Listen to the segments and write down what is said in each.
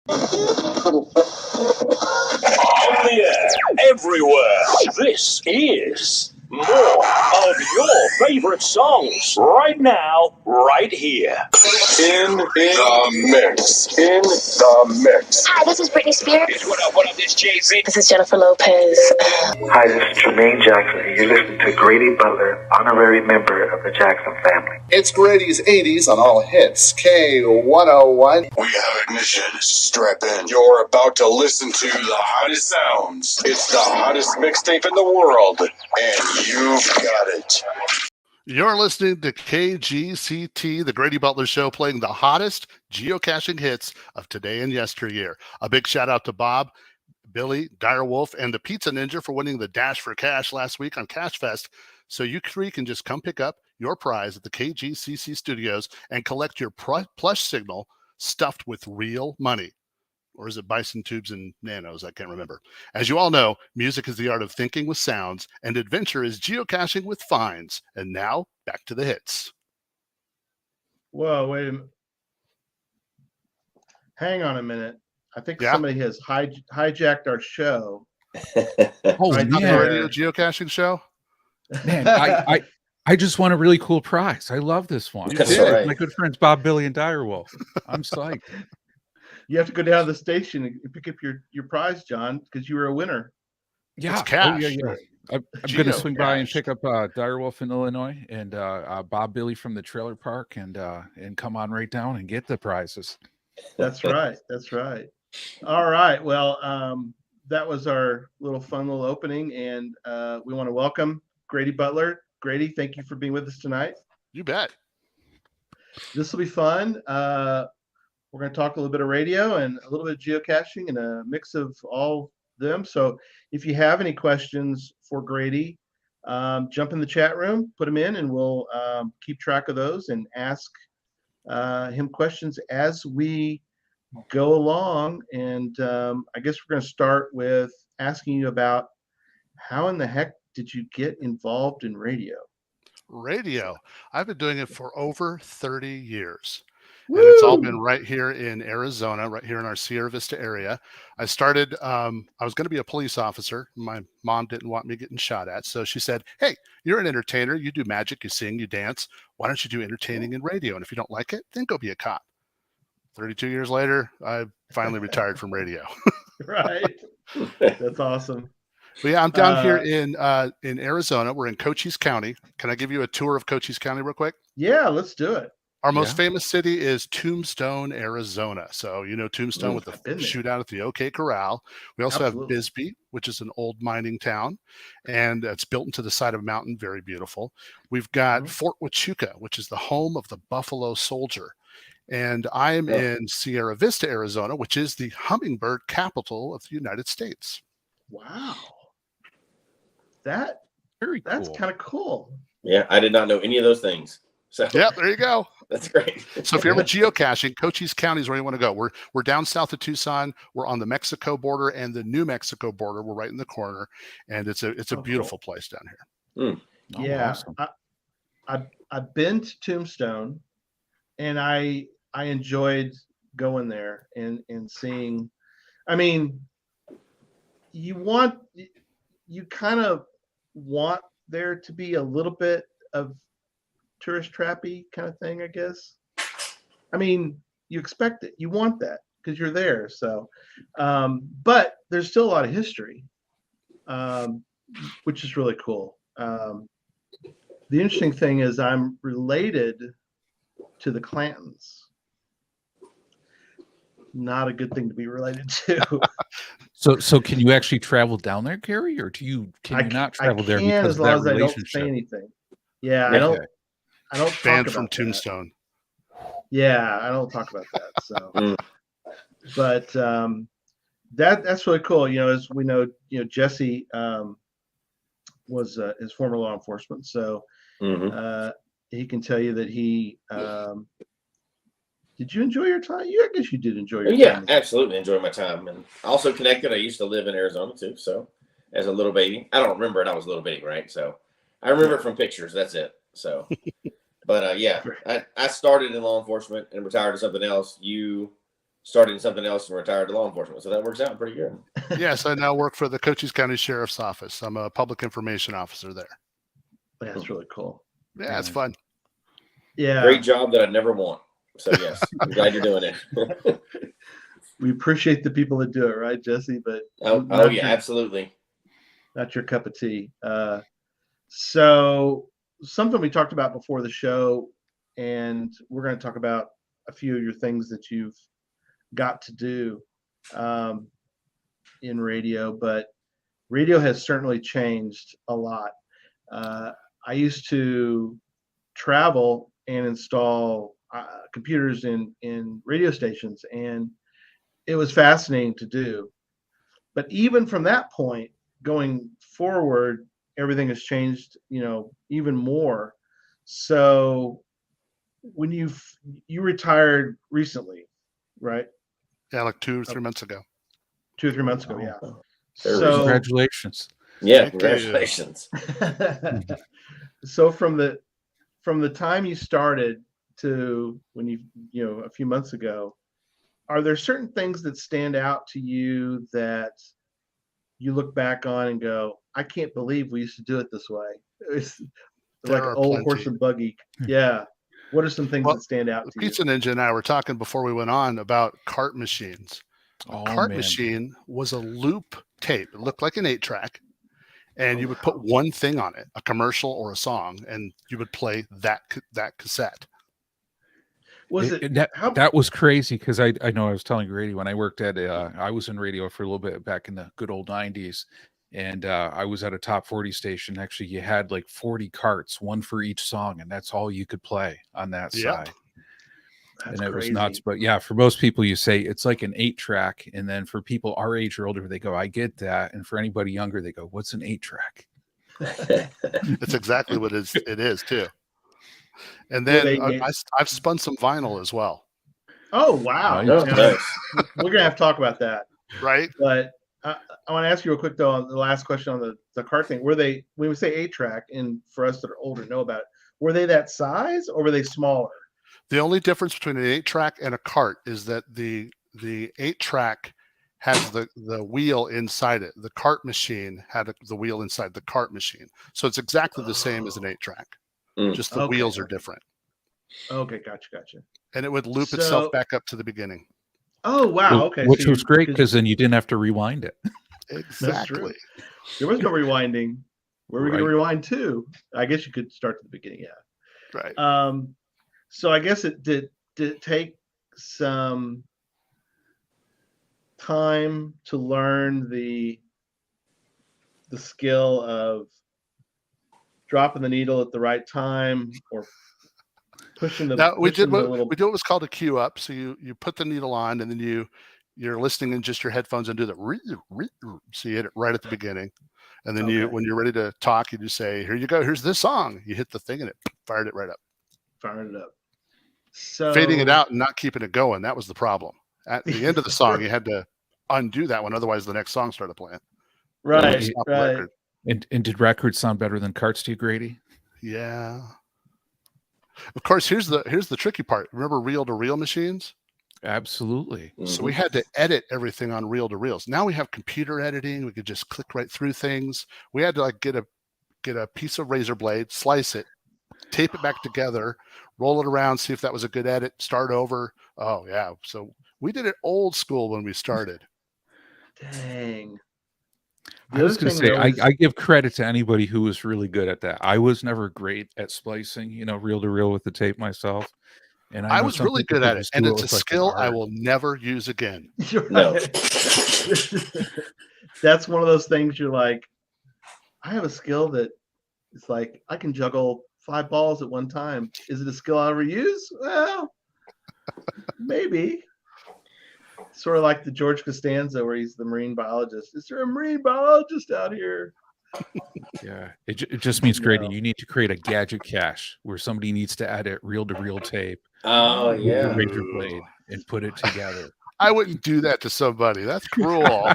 On the air, everywhere. This is more of your favorite songs right now, right here. In the mix. In the mix. Hi, this is Britney Spears. What up, this Jay-Z. This is Jennifer Lopez. Hi, this is Jermaine Jackson, and you're listening to Grady Butler, honorary member of the Jackson family. It's Grady's 80s on all hits. K101. We have ignition. Strap in. You're about to listen to the hottest sounds. It's the hottest mixtape in the world, and you've got it. You're listening to KGCT, the Grady Butler Show, playing the hottest geocaching hits of today and yesteryear. A big shout out to Bob, Billy, Direwolf, and the Pizza Ninja for winning the Dash for Cash last week on Cash Fest. So you three can just come pick up your prize at the KGCC studios and collect your plush signal stuffed with real money. Or is it bison tubes and nanos? I can't remember. As you all know, music is the art of thinking with sounds, and adventure is geocaching with finds. And now, back to the hits. Whoa, wait a minute. Hang on a minute. I think somebody has hijacked our show. Oh, right, not the radio geocaching show? Man, I just won a really cool prize. I love this one. Right. My good friends Bob, Billy, and Direwolf. I'm psyched. You have to go down to the station and pick up your prize, John, because you were a winner. Yeah, it's cash. Oh, yeah. I'm going to swing by and pick up Direwolf in Illinois and Bob, Billy from the trailer park and come on right down and get the prizes. That's right. That's right. All right. Well, that was our fun little opening, and we want to welcome Grady Butler. Grady, thank you for being with us tonight. You bet. This will be fun. We're going to talk a little bit of radio and a little bit of geocaching and a mix of all them. So if you have any questions for Grady, jump in the chat room, put them in, and we'll keep track of those and ask him questions as we go along. And I guess we're going to start with asking you about how in the heck did you get involved in radio? Radio. I've been doing it for over 30 years. Woo! And it's all been right here in Arizona, right here in our Sierra Vista area. I started, I was going to be a police officer. My mom didn't want me getting shot at. So she said, hey, you're an entertainer. You do magic, you sing, you dance. Why don't you do entertaining in radio? And if you don't like it, then go be a cop. 32 years later, I finally retired from radio. Right. That's awesome. But yeah, I'm down here in Arizona. We're in Cochise County. Can I give you a tour of Cochise County real quick? Yeah, let's do it. Our most famous city is Tombstone, Arizona. So, you know, Tombstone with the shootout at the OK Corral. We also have Bisbee, which is an old mining town, and it's built into the side of a mountain. Very beautiful. We've got Fort Huachuca, which is the home of the Buffalo Soldier. And I'm in Sierra Vista, Arizona, which is the hummingbird capital of the United States. Wow. That's kind of cool. Yeah, I did not know any of those things. So yeah, there you go. That's great. So if you're ever geocaching, Cochise County is where you want to go. We're down south of Tucson. We're on the Mexico border and the New Mexico border. We're right in the corner, and it's a beautiful place down here. Mm. Oh, yeah, awesome. I've been to Tombstone, and I enjoyed going there and seeing. I mean, you kind of want there to be a little bit of tourist trappy kind of thing, I guess. I mean, you expect it, you want that because you're there. So, but there's still a lot of history, which is really cool. The interesting thing is I'm related to the Clantons. Not a good thing to be related to. So can you actually travel down there, Gary, or can you not travel there because as long of that as I don't relationship? say anything. Yeah, Okay. I don't Banned talk from about Tombstone. that. Yeah, I don't talk about that. So, but that's really cool. You know, as we know, Jesse was his former law enforcement, so he can tell you that he. Did you enjoy your time? I guess you did enjoy your time. Yeah, absolutely enjoyed my time, and also connected. I used to live in Arizona too, so as a little baby, I don't remember it. I was a little baby, right? So I remember it from pictures. That's it. So, but yeah, I started in law enforcement and retired to something else. You started something else and retired to law enforcement. So that works out pretty good. Yes, I now work for the Cochise County Sheriff's Office. I'm a public information officer there. That's really cool. Yeah, it's fun. Yeah. Great job that I'd never want. So yes, I'm glad you're doing it. We appreciate the people that do it, right, Jesse? But absolutely. Not your cup of tea. So something we talked about before the show, and we're going to talk about a few of your things that you've got to do in radio, but radio has certainly changed a lot. I used to travel and install computers in radio stations, and it was fascinating to do. But even from that point going forward, everything has changed, even more. So when you retired recently, right? Yeah, like 2 or 3 months ago. 2 or 3 months ago, yeah. So congratulations. Yeah, congratulations. So from the time you started to when a few months ago, are there certain things that stand out to you that you look back on and go, I can't believe we used to do it this way? It's like old horse and buggy. Yeah. What are some things that stand out to you? Pizza Ninja and I were talking before we went on about cart machines. Machine was a loop tape. It looked like an 8-track. And you would put one thing on it, a commercial or a song, and you would play that cassette. That was crazy because I know I was telling Grady when I worked at I was in radio for a little bit back in the good old 90s, and I was at a top 40 station. Actually, you had like 40 carts, one for each song, and that's all you could play on that side. That's and it crazy. was nuts. But yeah, for most people, you say it's like an 8-track, and then for people our age or older, they go, "I get that," and for anybody younger, they go, "What's an 8-track?" It's exactly what it is too. And then I've spun some vinyl as well. Oh, wow. Nice. We're going to have to talk about that. Right. But I want to ask you real quick, though, on the last question on the cart thing. Were they, when we say 8-track, and for us that are older know about it, were they that size or were they smaller? The only difference between an 8-track and a cart is that the 8-track has the wheel inside it. The cart machine had the wheel inside the cart machine. So it's exactly the same as an 8-track. Just the wheels are different. Okay, gotcha. And it would loop itself back up to the beginning. Oh, wow. Okay. Which was great because then you didn't have to rewind it. Exactly. There was no rewinding. Where are we going to rewind to? I guess you could start at the beginning, yeah. Right. So I guess it did take some time to learn the skill of dropping the needle at the right time or pushing the. Now we do what was called a cue up. So you put the needle on, and then you're listening in just your headphones and do the so you hit it right at the beginning, and then when you're ready to talk, you just say, "Here you go. Here's this song." You hit the thing and it fired it right up. So fading it out and not keeping it going, that was the problem. At the end of the song, you had to undo that one, otherwise the next song started playing. Right. And did records sound better than carts to you, Grady? Yeah. Of course, here's the tricky part. Remember reel-to-reel machines? Absolutely. So we had to edit everything on reel-to-reels. Now we have computer editing. We could just click right through things. We had to get a piece of razor blade, slice it, tape it back together, roll it around, see if that was a good edit, start over. Oh yeah. So we did it old school when we started. Dang. I was going to say, I give credit to anybody who was really good at that. I was never great at splicing, reel to reel with the tape myself. And I was really good at it. And it's a skill I will never use again. No. That's one of those things you're like, I have a skill that it's like, I can juggle 5 balls at one time. Is it a skill I'll ever use? Well, maybe. Sort of like the George Costanza where he's the marine biologist. Is there a marine biologist out here? Yeah, it just means, Grady, you need to create a gadget cache where somebody needs to edit reel-to-reel tape. Oh, yeah. With a razor blade and put it together. I wouldn't do that to somebody. That's cruel.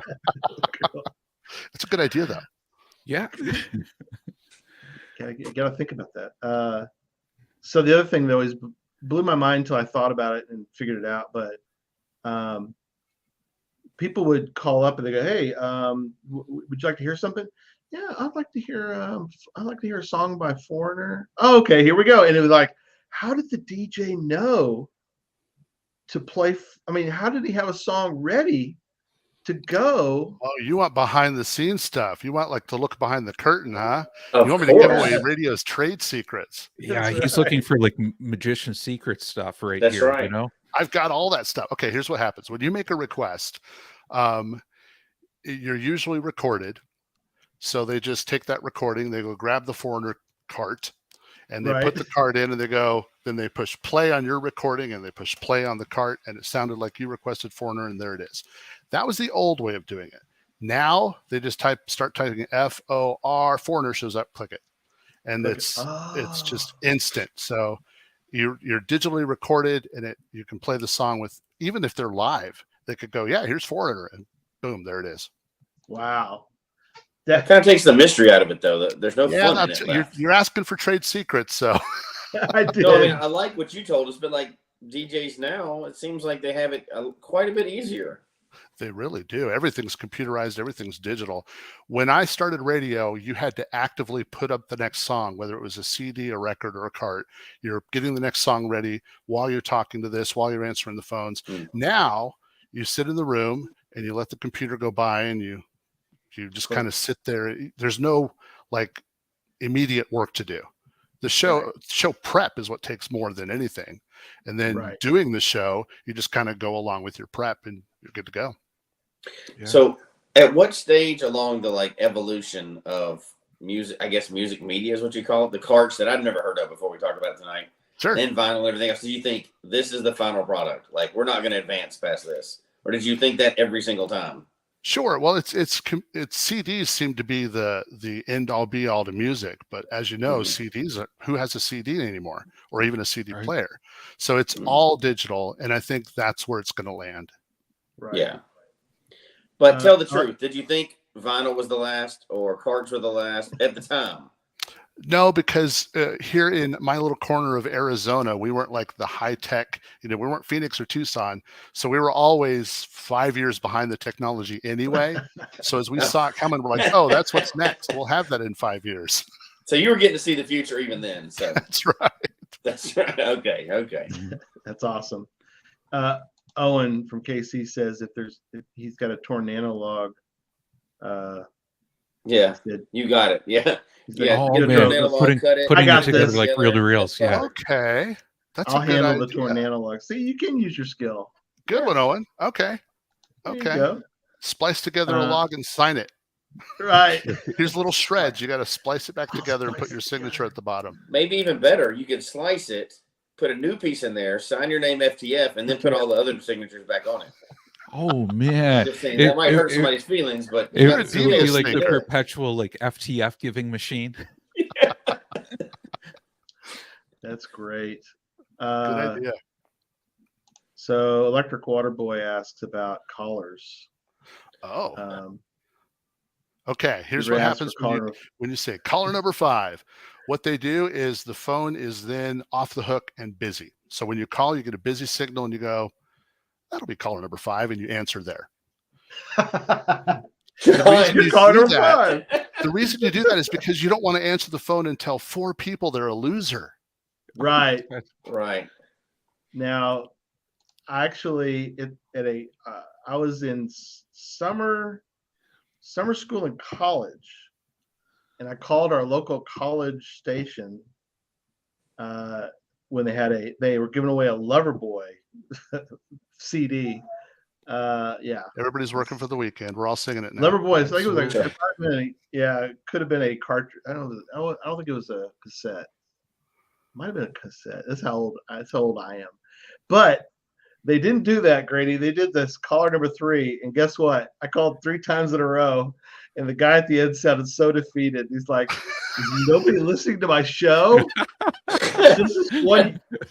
It's a good idea, though. Yeah. You got to think about that. So the other thing, though, is blew my mind until I thought about it and figured it out. But people would call up and they go, "Hey, would you like to hear something?" Yeah, I'd like to hear a song by Foreigner. Oh, okay, here we go. And it was like, how did the DJ know to play? I mean, how did he have a song ready to go? Oh, you want behind the scenes stuff. You want like to look behind the curtain, huh? Of You want me to give course. away radio's trade secrets. Yeah, That's he's right. looking for like magician secret stuff right That's here. right. You know, I've got all that stuff. Okay, here's what happens. When you make a request, you're usually recorded. So they just take that recording, they go grab the Foreigner cart, and they put the cart in, and they go, then they push play on your recording, and they push play on the cart, and it sounded like you requested Foreigner, and there it is. That was the old way of doing it. Now they just start typing FOR, Foreigner shows up, click it, and it's just instant. So you're digitally recorded, and you can play the song with, even if they're live, they could go, yeah, here's Foreigner, and boom, there it is. Wow. That kind of takes the mystery out of it, though. There's no fun in it. You're asking for trade secrets, so. I did. No, I mean, I like what you told us, but like DJs now, it seems like they have it quite a bit easier. They really do. Everything's computerized. Everything's digital. When I started radio, you had to actively put up the next song, whether it was a CD, a record, or a cart. You're getting the next song ready while you're talking to this, while you're answering the phones. Now you sit in the room and you let the computer go by, and you just kind of sit there. There's no like immediate work to do. The show prep is what takes more than anything. And then doing the show, you just kind of go along with your prep and you're good to go. Yeah. So at what stage along the like evolution of music, I guess music media is what you call it, the carts that I've never heard of before we talked about it tonight, and vinyl and everything else, do you think this is the final product? Like, we're not going to advance past this? Or did you think that every single time? Sure. Well, it's CDs seem to be the end all be all to music, but as you know, CDs who has a CD anymore, or even a CD player? So it's all digital, and I think that's where it's going to land. Right. Yeah. But tell the truth. Did you think vinyl was the last, or carts were the last at the time? No, because here in my little corner of Arizona, we weren't like the high tech, we weren't Phoenix or Tucson. So we were always 5 years behind the technology anyway. So as we saw it coming, we're like, oh, that's what's next. We'll have that in 5 years. So you were getting to see the future even then. So that's right. That's right. Okay. That's awesome. Owen from KC says if he's got a Tornado log. Yeah, you got it. Yeah. Yeah. Oh man, putting it together like reel to reels. Yeah. Okay. I'll handle the Tornado log. See, you can use your skill. Good one, Owen. Okay. There you go. Splice together a log and sign it. Right. Here's little shreds. You got to splice it back together and put your signature at the bottom. Maybe even better, you could slice it, put a new piece in there, sign your name FTF, and then put all the other signatures back on it. Oh man, just saying, that might hurt somebody's feelings, but it would be like the perpetual like FTF giving machine. Yeah. That's great. Good idea. So Electric Water Boy asks about callers. Oh. Okay, here's what happens when you say caller number 5. What they do is the phone is then off the hook and busy. So when you call, you get a busy signal and you go, that'll be caller number 5, and you answer there. The reason you do that is because you don't want to answer the phone and tell 4 people they're a loser. Right. Right. Now, actually, I was in summer school in college, and I called our local college station when they were giving away a Loverboy CD. Yeah. Everybody's working for the weekend. We're all singing it now. Loverboy. I think it could have been a cartridge. I don't think it was a cassette. Might have been a cassette. That's how old I am. But they didn't do that, Grady. They did this caller number 3, and guess what? I called 3 times in a row, and the guy at the end sounded so defeated. He's like, "Is nobody listening to my show?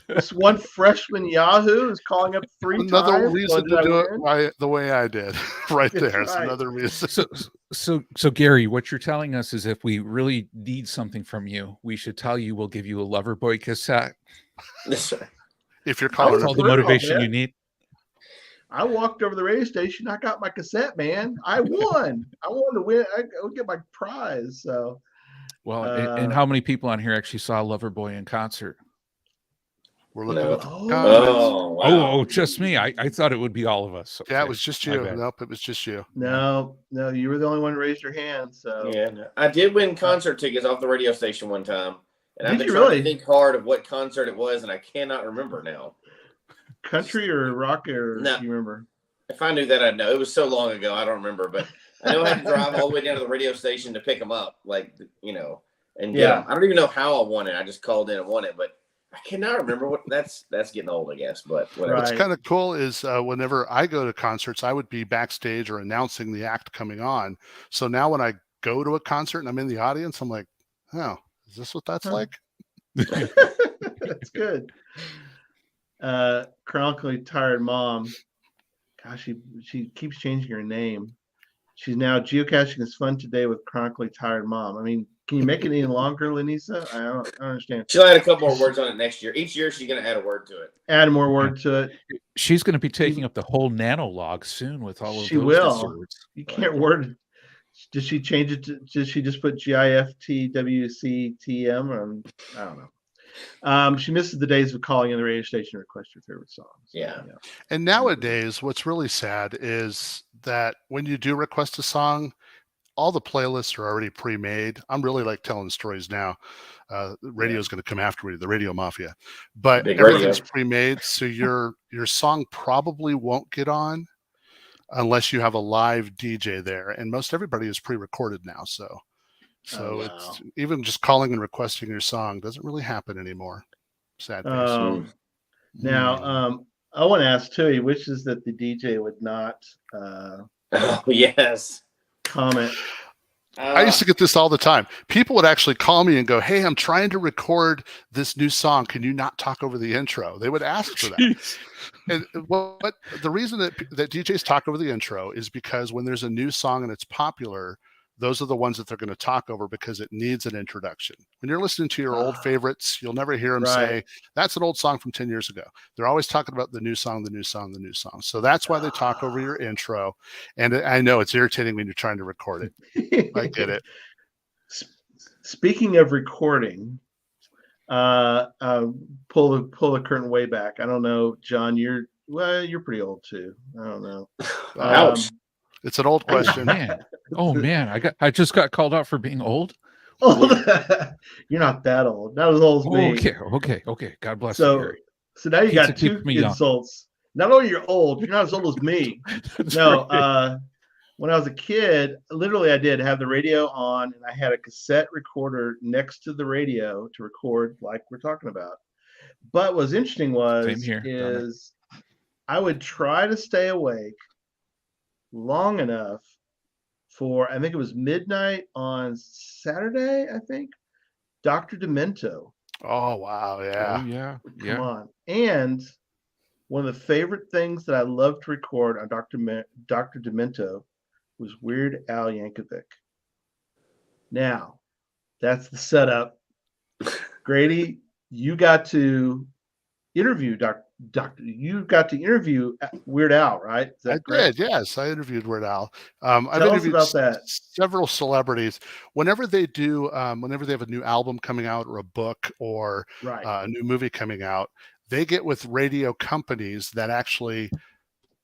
This one freshman Yahoo is calling up 3 times." Another reason to do it the way I did, right there. It's another reason. So Gary, what you're telling us is if we really need something from you, we should tell you we'll give you a Loverboy cassette. That's right. If you're calling all the motivation you need. I walked over to the radio station. I got my cassette, man. I won. I wanted to win. I would get my prize. So, well, and how many people on here actually saw Loverboy in concert? We're looking at the comments. Oh, just me. I thought it would be all of us. Okay. Yeah, it was just you. Nope, it was just you. No, you were the only one who raised your hand. So yeah, I did win concert tickets off the radio station one time, and I've been trying really to think hard of what concert it was, and I cannot remember now. Country or rock, or no, do you remember? If I knew that, I'd know. It was so long ago, I don't remember. But I know I had to drive all the way down to the radio station to pick them up, and get them. I don't even know how I won it. I just called in and won it, but I cannot remember what. That's getting old, I guess. But whatever. What's kind of cool is whenever I go to concerts, I would be backstage or announcing the act coming on. So now when I go to a concert and I'm in the audience, I'm like, oh, is this what that's like? That's good. Chronically Tired Mom. Gosh, she keeps changing her name. She's now Geocaching is Fun Today with Chronically Tired Mom. I mean, can you make it any longer, Lenisa? I don't understand. She'll add a couple more words on it next year. Each year she's going to add a word to it. Add more word to it. She's going to be taking up the whole nanologue soon with all of she those will. words. You can't word. Did she change it? Did she just put GIFTWCTM? I don't know. She misses the days of calling in the radio station to request your favorite songs. Yeah. And nowadays, what's really sad is that when you do request a song, all the playlists are already pre-made. I'm really like telling stories now. Radio is going to come after me, the Radio Mafia, but everything's pre-made, so your song probably won't get on unless you have a live DJ there, and most everybody is pre-recorded now. So it's even just calling and requesting your song doesn't really happen anymore. Sad face. Now, I want to ask too. He wishes that the DJ would not. Yes. Comment. I used to get this all the time. People would actually call me and go, "Hey, I'm trying to record this new song. Can you not talk over the intro?" They would ask for that. And what the reason that DJs talk over the intro is because when there's a new song and it's popular, those are the ones that they're going to talk over because it needs an introduction. When you're listening to your old favorites, you'll never hear them say, that's an old song from 10 years ago. They're always talking about the new song, the new song, the new song. So that's why they talk over your intro. And I know it's irritating when you're trying to record it. I get it. Speaking of recording, pull the curtain way back. I don't know, John, you're pretty old too. I don't know. Ouch. It's an old question. Oh man, I just got called out for being old. You're not that old. Not as old as me. Okay. God bless you. Gary. So now you got two insults. Not only you're old, you're not as old as me. When I was a kid, literally I did have the radio on, and I had a cassette recorder next to the radio to record like we're talking about. But what's interesting is I would try to stay awake long enough for, I think it was midnight on Saturday, Dr. Demento. Oh, wow. Yeah. Oh, yeah. Come on. And one of the favorite things that I love to record on Dr. Demento was Weird Al Yankovic. Now, that's the setup. Grady, you got to interview you got to interview Weird Al, right? I did, yes. I interviewed Weird Al. I've interviewed several celebrities. Whenever they have a new album coming out or a book or a new movie coming out, they get with radio companies that actually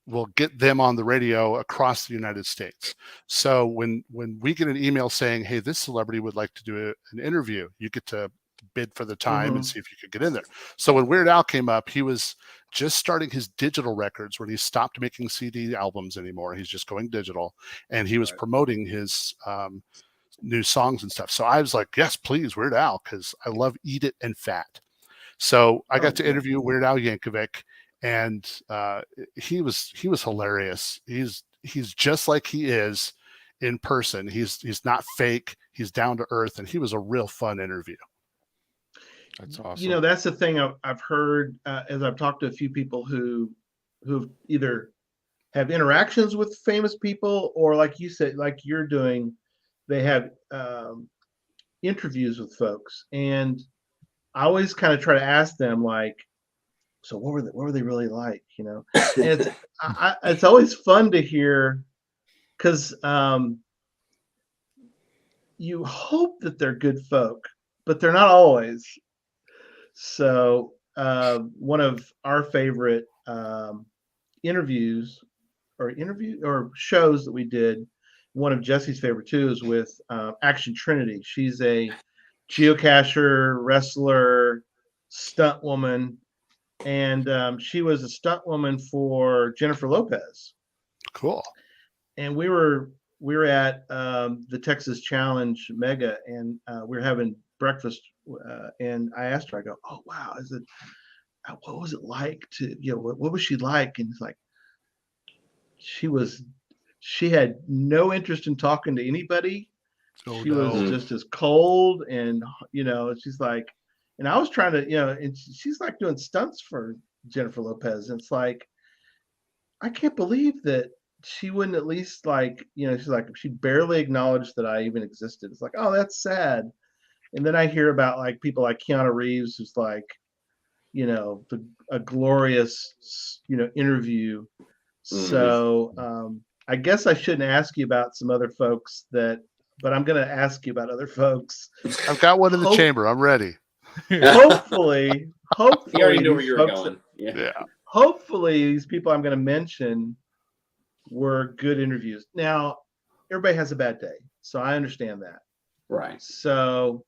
will get them on the radio across the United States. So when we get an email saying, hey, this celebrity would like to do an interview, you get to bid for the time and see if you could get in there. So when Weird Al came up, he was just starting his digital records when he stopped making CD albums anymore. He's just going digital, and he was promoting his new songs and stuff. So I was like, yes, please, Weird Al, because I love Eat It and Fat. So I got to interview Weird Al Yankovic, and he was hilarious. He's just like he is in person. He's not fake. He's down to earth, and he was a real fun interview. That's awesome. You know, that's the thing I've heard as I've talked to a few people who've either have interactions with famous people, or like you said, like you're doing, they have interviews with folks. And I always kind of try to ask them, like, so what were they really like? And it's always fun to hear, because you hope that they're good folk, but they're not always. So one of our favorite interviews or shows that we did, one of Jesse's favorite too, is with Action Trinity. She's a geocacher, wrestler, stunt woman, and she was a stunt woman for Jennifer Lopez. Cool. And we were at the Texas Challenge Mega, and we were having breakfast, and I asked her, I go, "Oh wow, what was it like to, what was she like?" And it's like, she had no interest in talking to anybody. She was just as cold, and she's like, and I was trying to, and she's like doing stunts for Jennifer Lopez, and it's like, I can't believe that she wouldn't at least she's like, she barely acknowledged that I even existed. It's like, oh, that's sad. And then I hear about like people like Keanu Reeves, who's like, a glorious, interview. So I guess I shouldn't ask you about some other folks but I'm going to ask you about other folks. I've got one in the chamber. I'm ready. Hopefully, you already knew where you were going. Yeah. Hopefully, these people I'm going to mention were good interviews. Now, everybody has a bad day, so I understand that. Right. So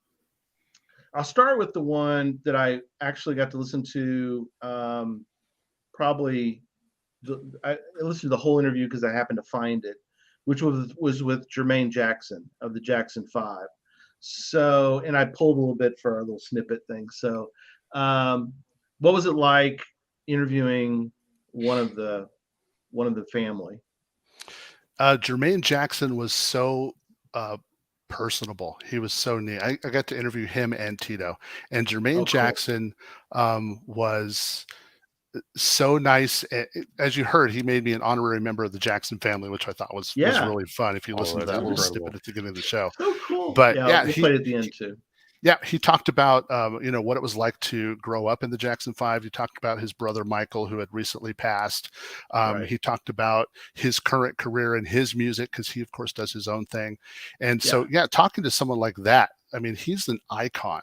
I'll start with the one that I actually got to listen to. Probably, I listened to the whole interview because I happened to find it, which was with Jermaine Jackson of the Jackson 5. So, and I pulled a little bit for our little snippet thing. So, what was it like interviewing one of the family? Jermaine Jackson was so personable. He was so neat. I got to interview him and Tito, and Jermaine Jackson was so nice. As you heard, he made me an honorary member of the Jackson family, which I thought was really fun. If you listen to that little snippet at the beginning of the show. So cool. But he played at the end too. Yeah, he talked about what it was like to grow up in the Jackson 5. He talked about his brother Michael, who had recently passed. He talked about his current career and his music, because he of course does his own thing. And so talking to someone like that, I mean, he's an icon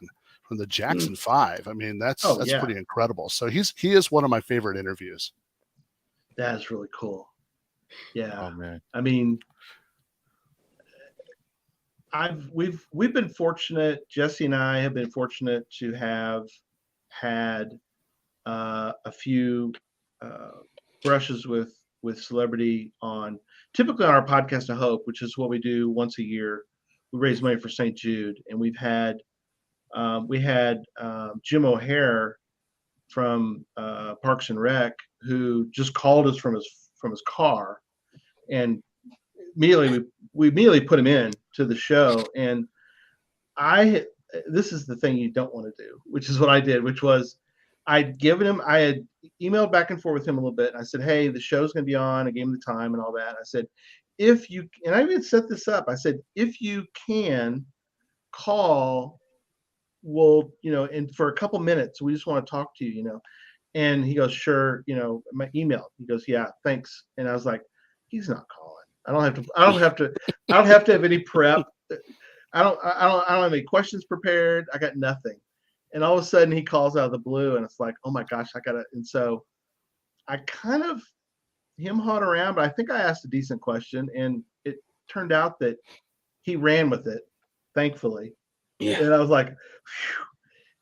from the Jackson 5. I mean, that's pretty incredible. So he is one of my favorite interviews. That is really cool. Yeah. Oh man. I mean, we've been fortunate. Jesse and I have been fortunate to have had a few brushes with celebrity typically on our podcast of Hope, which is what we do once a year. We raise money for St. Jude, and we had Jim O'Hare from Parks and Rec, who just called us from his car, and we immediately put him in to the show. And this is the thing you don't want to do, which is what I did, which was I had emailed back and forth with him a little bit. And I said, hey, the show's going to be on. I gave him the time and all that. I said, and I even set this up. I said, if you can call, and for a couple minutes, we just want to talk to you, And he goes, sure, my email. He goes, yeah, thanks. And I was like, he's not calling. I don't have to have any prep. I don't have any questions prepared. I got nothing. And all of a sudden he calls out of the blue, and it's like, oh my gosh, and so I kind of him-hawed around, but I think I asked a decent question, and it turned out that he ran with it, thankfully. Yeah. And I was like,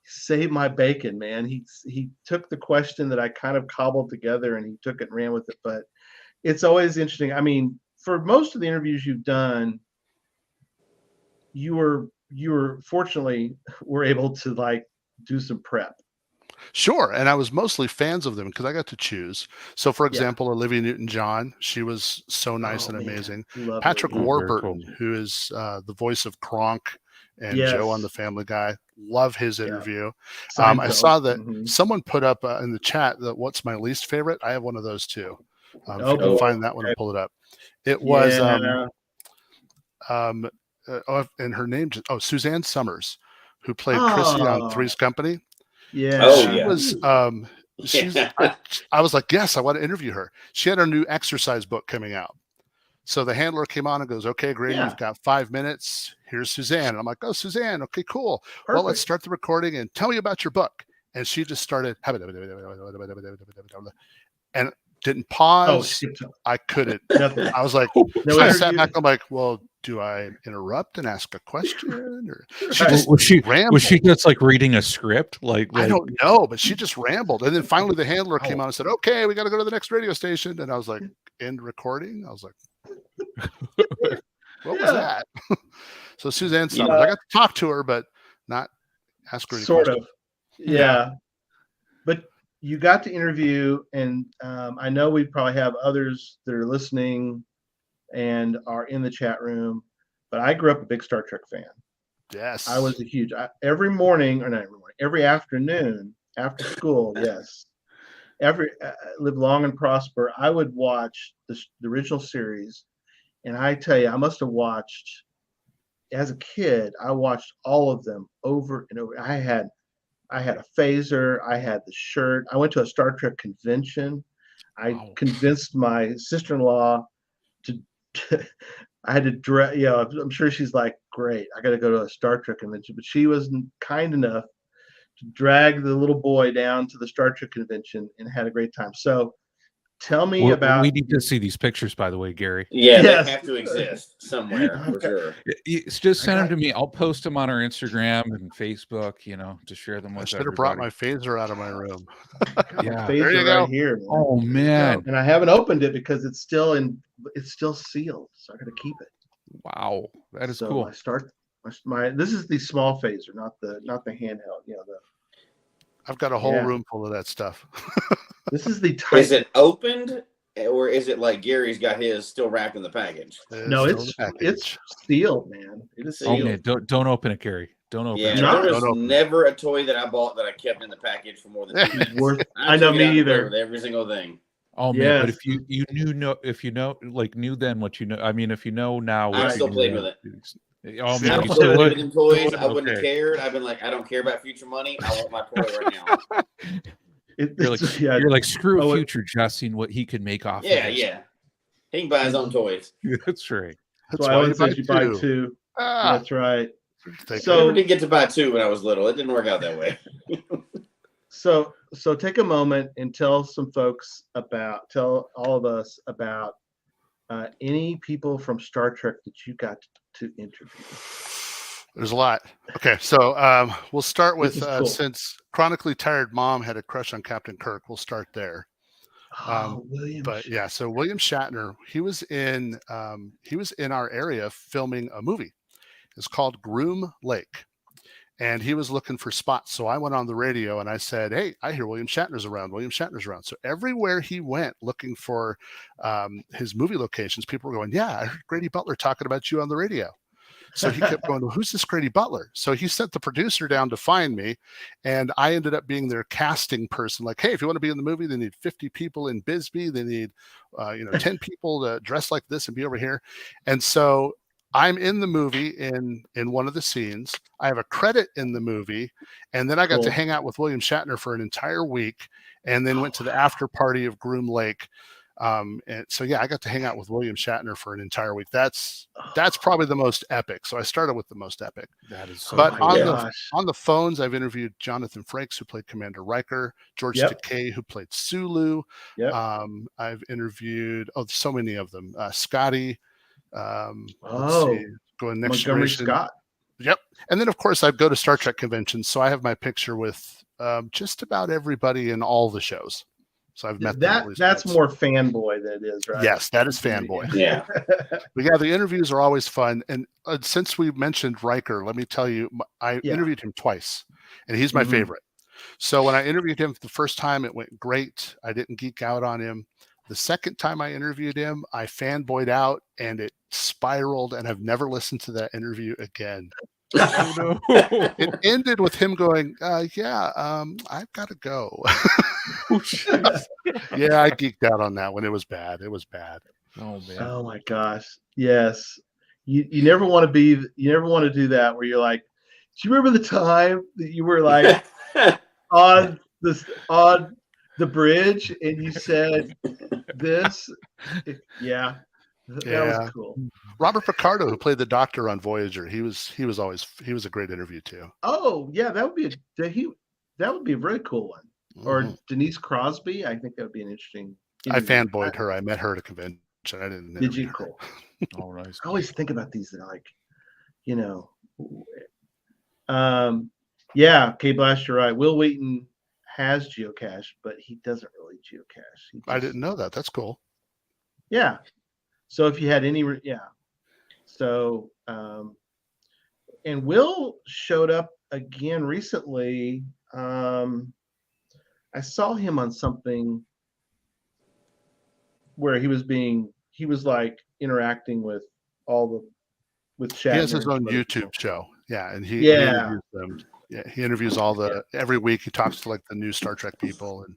save my bacon, man. He took the question that I kind of cobbled together, and he took it and ran with it. But it's always interesting. I mean, for most of the interviews you've done, you were fortunately were able to do some prep. Sure. And I was mostly fans of them because I got to choose. So for example, Olivia Newton-John, she was so nice and amazing. Lovely. Patrick Warburton, who is the voice of Kronk and Joe on the Family Guy. Love his interview. I saw that someone put up in the chat that what's my least favorite. I have one of those too. If you can find that one and pull it up. It was and her name Suzanne Summers, who played Chrissy on Three's Company. Yeah, she was I was like, yes, I want to interview her. She had her new exercise book coming out. So the handler came on and goes, okay, Grady, you've got 5 minutes. Here's Suzanne. And I'm like, oh, Suzanne. Okay, cool. Perfect. Well, let's start the recording and tell me about your book. And she just started and didn't pause. I couldn't. Nothing. I was like, I sat back. I'm like, well, do I interrupt and ask a question? Or was she just like reading a script? Like I don't know, but she just rambled. And then finally the handler came on and said, okay, we got to go to the next radio station. And I was like, end recording. I was like, what was that? So Suzanne Summers, I got to talk to her, but not ask her any questions. Yeah. But you got to interview, and I know we probably have others that are listening and are in the chat room, but I grew up a big Star Trek fan. Yes. I was a huge, every morning, or not every morning, every afternoon after school, yes. Live long and prosper, I would watch the original series. And I tell you, I must have watched, as a kid, I watched all of them over and over. I had a phaser. I had the shirt. I went to a Star Trek convention. I convinced my sister-in-law I had to dress. I'm sure she's like, great, I got to go to a Star Trek convention. But she was kind enough to drag the little boy down to the Star Trek convention and had a great time. So tell me about. We need to see these pictures, by the way, Gary. Yeah, they have to exist somewhere for sure. It's just send them to me. I'll post them on our Instagram and Facebook. To share them with. I should have brought my phaser out of my room. Yeah, there you go. Right here. Man. Oh man! And I haven't opened it because it's still sealed, so I got to keep it. Wow, that is cool. This is the small phaser, not the handheld. I've got a whole room full of that stuff. This is the Is it opened, or is it like Gary's got his still wrapped in the package? No, it's sealed, man. It is sealed. Oh, man, don't open it, Gary. Don't open it. There was never a toy that I bought that I kept in the package for more than 2 minutes. I know, me either. With every single thing. Oh man, but if you knew then what you know, I mean, if you know now, I still played with it. Oh man, I still played with toys. I wouldn't have cared. I've been like, I don't care about future money. I want my toy right now. You're like screw future Jesse and what he can make off. Yeah. He can buy his own toys. That's right. That's why I always said you buy two. That's right. So I never did get to buy two when I was little. It didn't work out that way. So take a moment and tell all of us about any people from Star Trek that you got to interview. There's a lot. Okay, so we'll start with cool. Since Chronically Tired Mom had a crush on Captain Kirk, we'll start there. So William Shatner, he was in our area filming a movie. It's called Groom Lake. And he was looking for spots. So I went on the radio and I said, hey, I hear William Shatner's around. So everywhere he went looking for his movie locations, people were going, yeah, I heard Grady Butler talking about you on the radio. So he kept going, well, who's this Grady Butler? So he sent the producer down to find me. And I ended up being their casting person. Like, hey, if you want to be in the movie, they need 50 people in Bisbee. They need 10 people to dress like this and be over here. And so I'm in the movie in one of the scenes. I have a credit in the movie, and then I got to hang out with William Shatner for an entire week, and then went to the after party of Groom Lake. And so I got to hang out with William Shatner for an entire week. That's probably the most epic. So I started with the most epic. That is so. But on the phones, I've interviewed Jonathan Frakes, who played Commander Riker, George Takei, who played Sulu. Yep. I've interviewed so many of them. Scotty. Going next Montgomery Scott. Yep. And then of course I go to Star Trek conventions, so I have my picture with just about everybody in all the shows. So I've met that. That's more fanboy than it is, right? Yes, that is fanboy. Yeah. But the interviews are always fun. And since we mentioned Riker, let me tell you, I interviewed him twice, and he's my favorite. So when I interviewed him the first time, it went great. I didn't geek out on him. The second time I interviewed him, I fanboyed out, and it spiraled, and I've never listened to that interview again. Oh, no. It ended with him going, I've got to go. Yeah, I geeked out on that one. It was bad. Oh man. Oh my gosh. Yes. You never want to do that where you're like, do you remember the time that you were like on the bridge, and you said this. Yeah, that was cool. Robert Picardo, who played the Doctor on Voyager, he was a great interview too. Oh yeah, that would be a very cool one. Or Denise Crosby, I think that would be an interesting interview. I fanboyed her. I met her at a convention. I didn't. Did you? Her. Cool. All right. I always think about these that are like, yeah, K Blast, you're right. Will Wheaton has geocache, but he doesn't really geocache. I didn't know that. That's cool. Yeah. So if you had any, So, and Will showed up again recently. I saw him on something where he was like interacting with Shatner. He has his own YouTube show. Yeah. And he interviews them. Yeah. He interviews every week. He talks to like the new Star Trek people and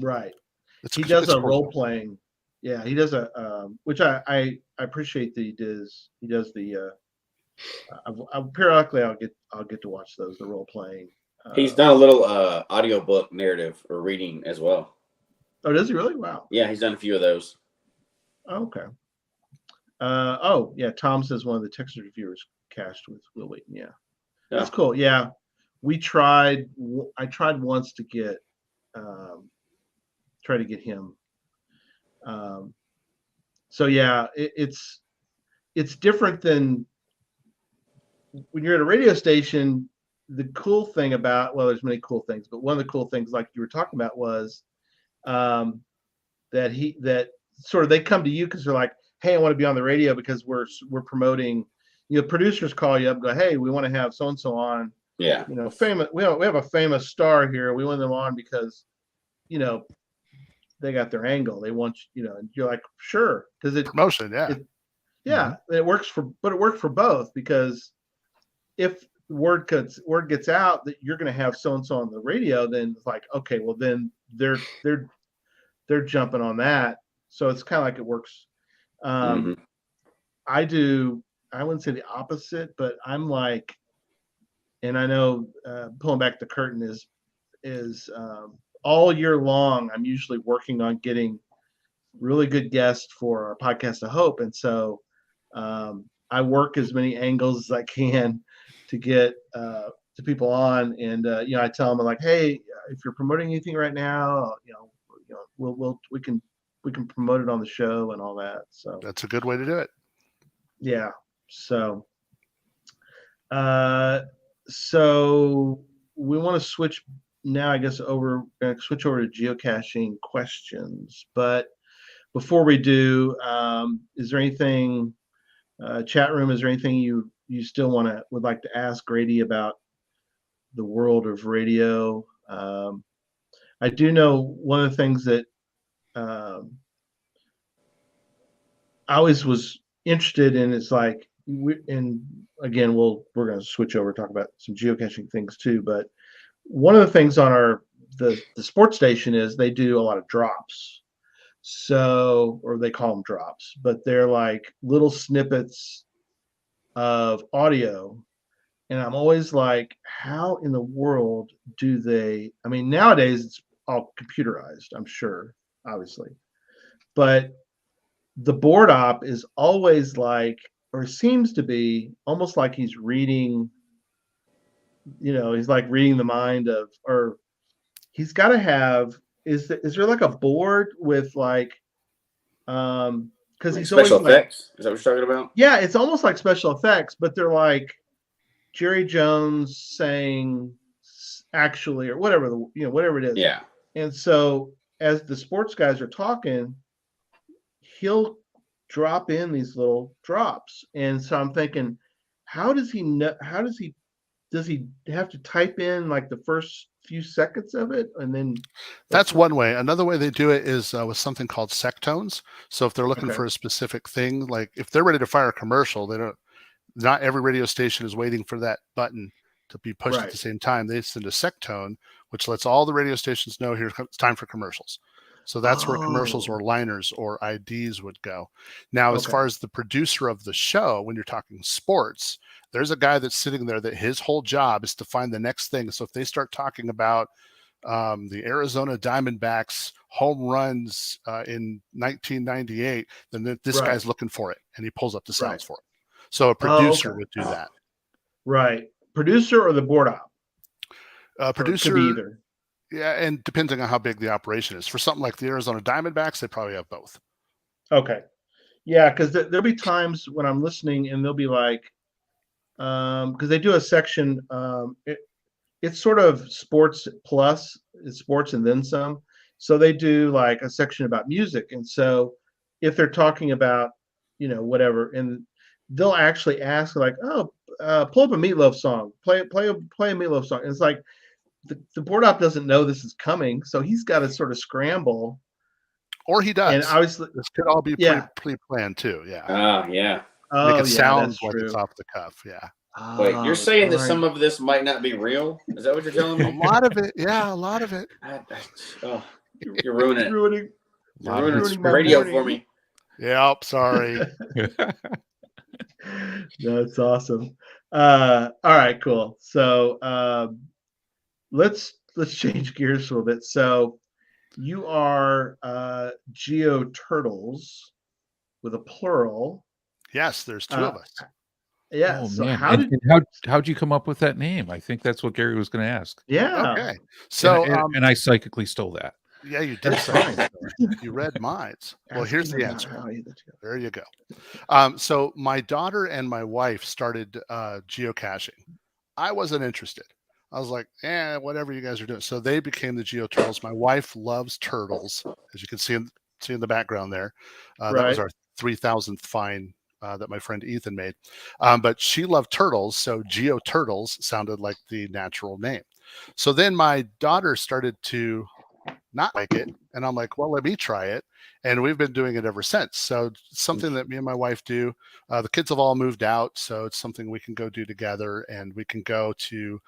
Right. He does a role playing. Yeah. He does which I appreciate that he does the, periodically I'll get to watch those, the role playing. He's done a little audiobook narrative or reading as well. Oh, does he really? Wow. Yeah, he's done a few of those. Okay. Tom says one of the Texas reviewers cached with Will Wheaton. Yeah. That's cool. Yeah. I tried once to get him. So yeah, it's different than when you're at a radio station. The cool thing about, there's many cool things, but one of the cool things, like you were talking about, was that sort of they come to you because they're like, hey, I want to be on the radio because we're promoting. Producers call you up and go, hey, we want to have so and so on. Yeah. Famous. We have a famous star here. We want them on because, they got their angle. They want and you're like, sure, because it's promotion. Yeah. It works for both, because if word gets out that you're going to have so and so on the radio, then it's like, okay, well then they're jumping on that. So it's kind of like it works. I wouldn't say the opposite, but I'm like, and I know pulling back the curtain is all year long, I'm usually working on getting really good guests for our podcast of hope. And so I work as many angles as I can to get to people on. And, I tell them, like, hey, if you're promoting anything right now, we can promote it on the show and all that. So that's a good way to do it. Yeah. So we want to switch now, I guess, switch over to geocaching questions. But before we do, is there anything, chat room, is there anything you still would like to ask Grady about the world of radio? I do know one of the things that I always was interested in is like, and again, we're going to switch over and talk about some geocaching things too. But one of the things on the sports station is they do a lot of drops. So, or they call them drops, but they're like little snippets of audio. And I'm always like, how in the world do they, I mean, nowadays it's all computerized, I'm sure, obviously. But the board op is always like, or seems to be almost like he's reading, he's like reading the mind of, or he's got to have, is there like a board with like, because he's special always effects? Is that what you're talking about? Yeah, it's almost like special effects, but they're like Jerry Jones saying actually, or whatever whatever it is. Yeah. And so as the sports guys are talking, he'll drop in these little drops. And so I'm thinking, how does he know? Does he have to type in like the first few seconds of it? And then that's one way. Another way they do it is with something called sectones. So if they're looking for a specific thing, like if they're ready to fire a commercial, not every radio station is waiting for that button to be pushed at the same time. They send a sectone, which lets all the radio stations know it's time for commercials. So that's where commercials or liners or IDs would go. Now, as far as the producer of the show, when you're talking sports, there's a guy that's sitting there that his whole job is to find the next thing. So if they start talking about the Arizona Diamondbacks home runs in 1998, then this guy's looking for it, and he pulls up the sounds for it. So a producer would do that. Right. Producer or the board op? Producer. Could be either. Yeah, and depending on how big the operation is. For something like the Arizona Diamondbacks, they probably have both. Okay. Yeah, because there'll be times when I'm listening and they'll be like, because they do a section, it's sort of sports plus, it's sports and then some. So they do like a section about music. And so if they're talking about, whatever, and they'll actually ask like, oh, pull up a Meatloaf song, play a Meatloaf song. And it's like the board op doesn't know this is coming, so he's got to sort of scramble. Or he does. And obviously, this could all be pre-planned too. Yeah. Yeah. Make it sound like it's off the cuff. Yeah. Wait, you're saying that some of this might not be real? Is that what you're telling me? A lot of it. Yeah, a lot of it. You're ruining it. Ruining radio for me. Yep. Sorry. That's awesome. All right, cool. So let's change gears a little bit. So you are GeoTurtles with a plural. Yes, there's two of us. Yeah. Oh, so man. How'd you come up with that name? I think that's what Gary was going to ask. Yeah. Okay. So and I psychically stole that. Yeah, you did. You read minds. Well, here's the answer. There you go. So my daughter and my wife started geocaching. I wasn't interested. I was like, whatever you guys are doing. So they became the GeoTurtles. My wife loves turtles, as you can see in the background there. That was our 3,000th find that my friend Ethan made. But she loved turtles, so GeoTurtles sounded like the natural name. So then my daughter started to not like it, and I'm like, well, let me try it, and we've been doing it ever since. So it's something that me and my wife do. The kids have all moved out, so it's something we can go do together, and we can go to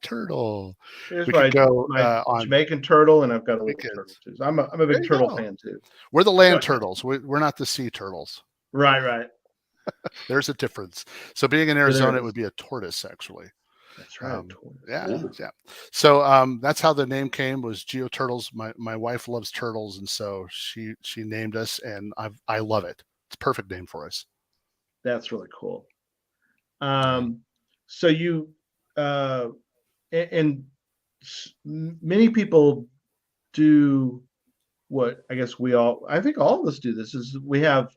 turtle. Here's we can go on Jamaican turtle, and I've got a little turtle too. So I'm a big turtle fan too. We're the land turtles. We're not the sea turtles. Right. There's a difference. So being in Arizona, it would be a tortoise, actually. That's right. Yeah. So that's how the name came, was GeoTurtles. My wife loves turtles, and so she named us, and I love it. It's a perfect name for us. That's really cool. So you and many people do what I think all of us do this, is we have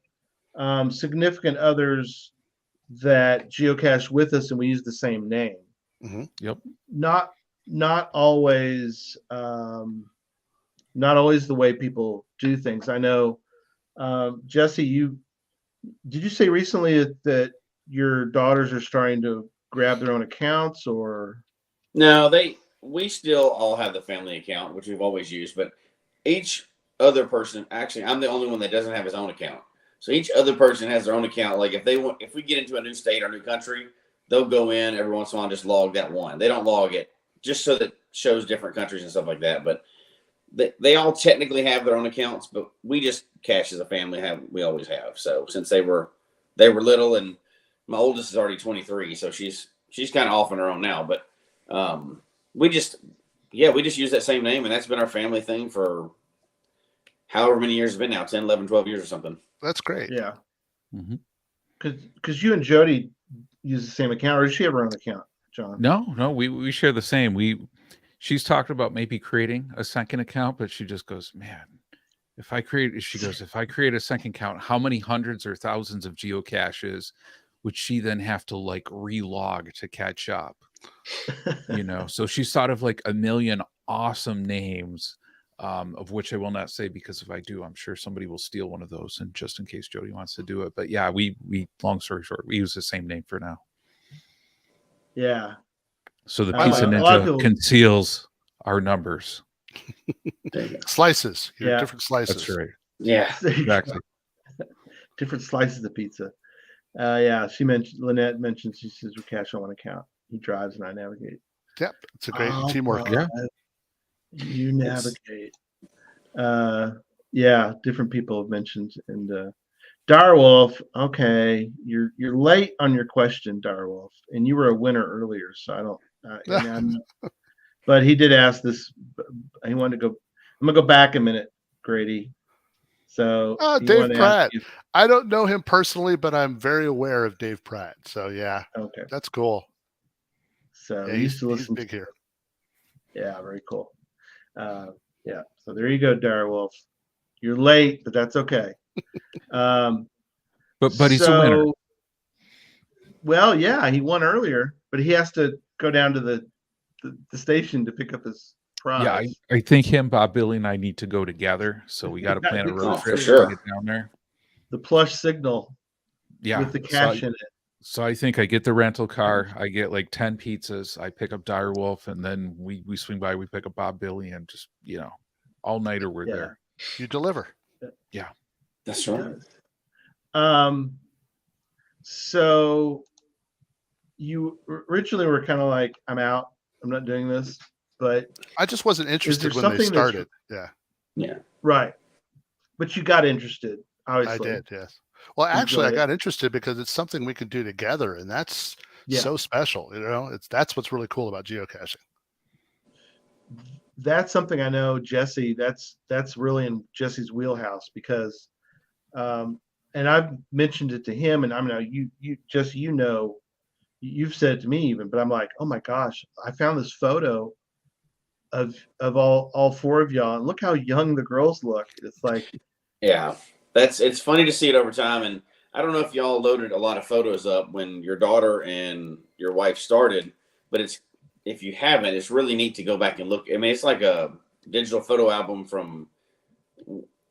significant others that geocache with us and we use the same name. Mm-hmm. Yep. Not always the way people do things. I know, Jesse, did you say recently that your daughters are starting to grab their own accounts, or? No, we still all have the family account, which we've always used, but each other person, actually, I'm the only one that doesn't have his own account. So each other person has their own account. Like if we get into a new state or new country, they'll go in every once in a while and just log that one. They don't log it just so that it shows different countries and stuff like that. But they all technically have their own accounts, but we just cache as a family. We always have. So since they were little, and my oldest is already 23, so she's kind of off on her own now. But we just use that same name, and that's been our family thing for however many years it's been now, 10, 11, 12 years or something. That's great. Yeah. Mm-hmm. Because you and Jody use the same account, or does she have her own account, John? No, we share the same. She's talked about maybe creating a second account, but she just goes, man, if I create a second account, how many hundreds or thousands of geocaches would she then have to like relog to catch up? So she's thought of like a million awesome names, of which I will not say, because if I do, I'm sure somebody will steal one of those, and just in case Jody wants to do it. But yeah, we long story short, we use the same name for now. Yeah. So the Pizza Ninja conceals our numbers. Slices. Different slices. That's right. Yeah. Exactly. Different slices of pizza. Lynette mentioned, she says we cache on one account. He drives and I navigate. Yep. It's a great teamwork. Yeah. You navigate. Different people have mentioned. And Direwolf, okay, you're late on your question, Direwolf, and you were a winner earlier, so I don't. But he did ask this. He wanted to go. I'm gonna go back a minute, Grady. So Dave Pratt. I don't know him personally, but I'm very aware of Dave Pratt. So yeah, okay, that's cool. So he used to listen. He's big here. Yeah, very cool. Yeah, so there you go, Direwolf. You're late, but that's okay. But he's a winner. Well, yeah, he won earlier, but he has to go down to the station to pick up his prize. Yeah, I think him, Bob, Billy, and I need to go together. So we got to plan a road trip for sure. to get down there. The plush signal. Yeah, with the cash in it. So I think I get the rental car. I get like 10 pizzas. I pick up Direwolf, and then we swing by. We pick up Bob, Billy, and just all nighter we're there. You deliver. Yeah, that's right. So you originally were kind of like, I'm out. I'm not doing this. But I just wasn't interested when they started. Yeah. Right. But you got interested, obviously. I did, yes. Well, actually, I got interested because it's something we can do together, and that's so special. That's what's really cool about geocaching. That's something I know, Jesse. That's really in Jesse's wheelhouse because, and I've mentioned it to him, and I know you've said it to me even, but I'm like, oh my gosh, I found this photo of all four of y'all, and look how young the girls look. It's like, yeah, it's funny to see it over time. And I don't know if y'all loaded a lot of photos up when your daughter and your wife started, but if you haven't, it's really neat to go back and look. I mean, it's like a digital photo album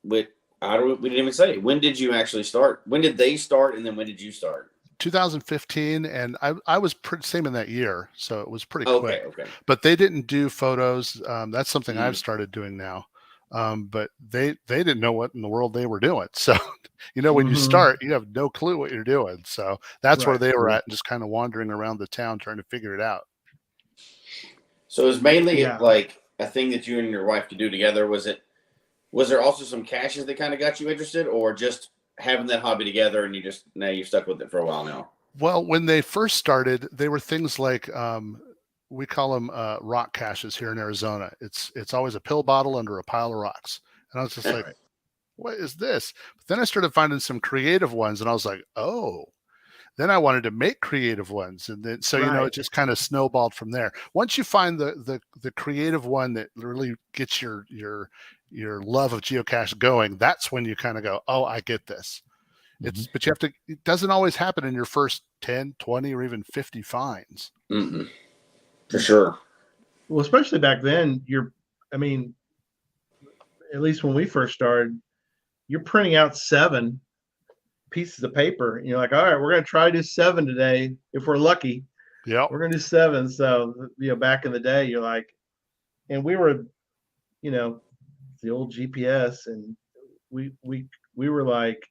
we didn't even say, when did you actually start? When did they start? And then when did you start? 2015, and I was same in that year, so it was pretty quick. Okay. But they didn't do photos. That's something I've started doing now. But they didn't know what in the world they were doing. So, when you start, you have no clue what you're doing. So that's where they were at, and just kind of wandering around the town trying to figure it out. So it was mainly like a thing that you and your wife could do together. Was there also some caches that kind of got you interested, or just having that hobby together and you're stuck with it for a while now? Well, when they first started, they were things like, we call them rock caches here in Arizona. It's always a pill bottle under a pile of rocks. And I was just like, what is this? But then I started finding some creative ones, and I was like, oh. Then I wanted to make creative ones. And then, so, it just kind of snowballed from there. Once you find the creative one that really gets your love of geocache going, that's when you kind of go, oh, I get this. But you have to, it doesn't always happen in your first 10, 20, or even 50 finds. Mm-mm. For sure. Well, especially back then, at least when we first started, you're printing out 7 pieces of paper, and you're like, all right, we're going to try to do 7 today. If we're lucky, we're going to do 7. So, back in the day, you're like, and we were, the old GPS, and we were like,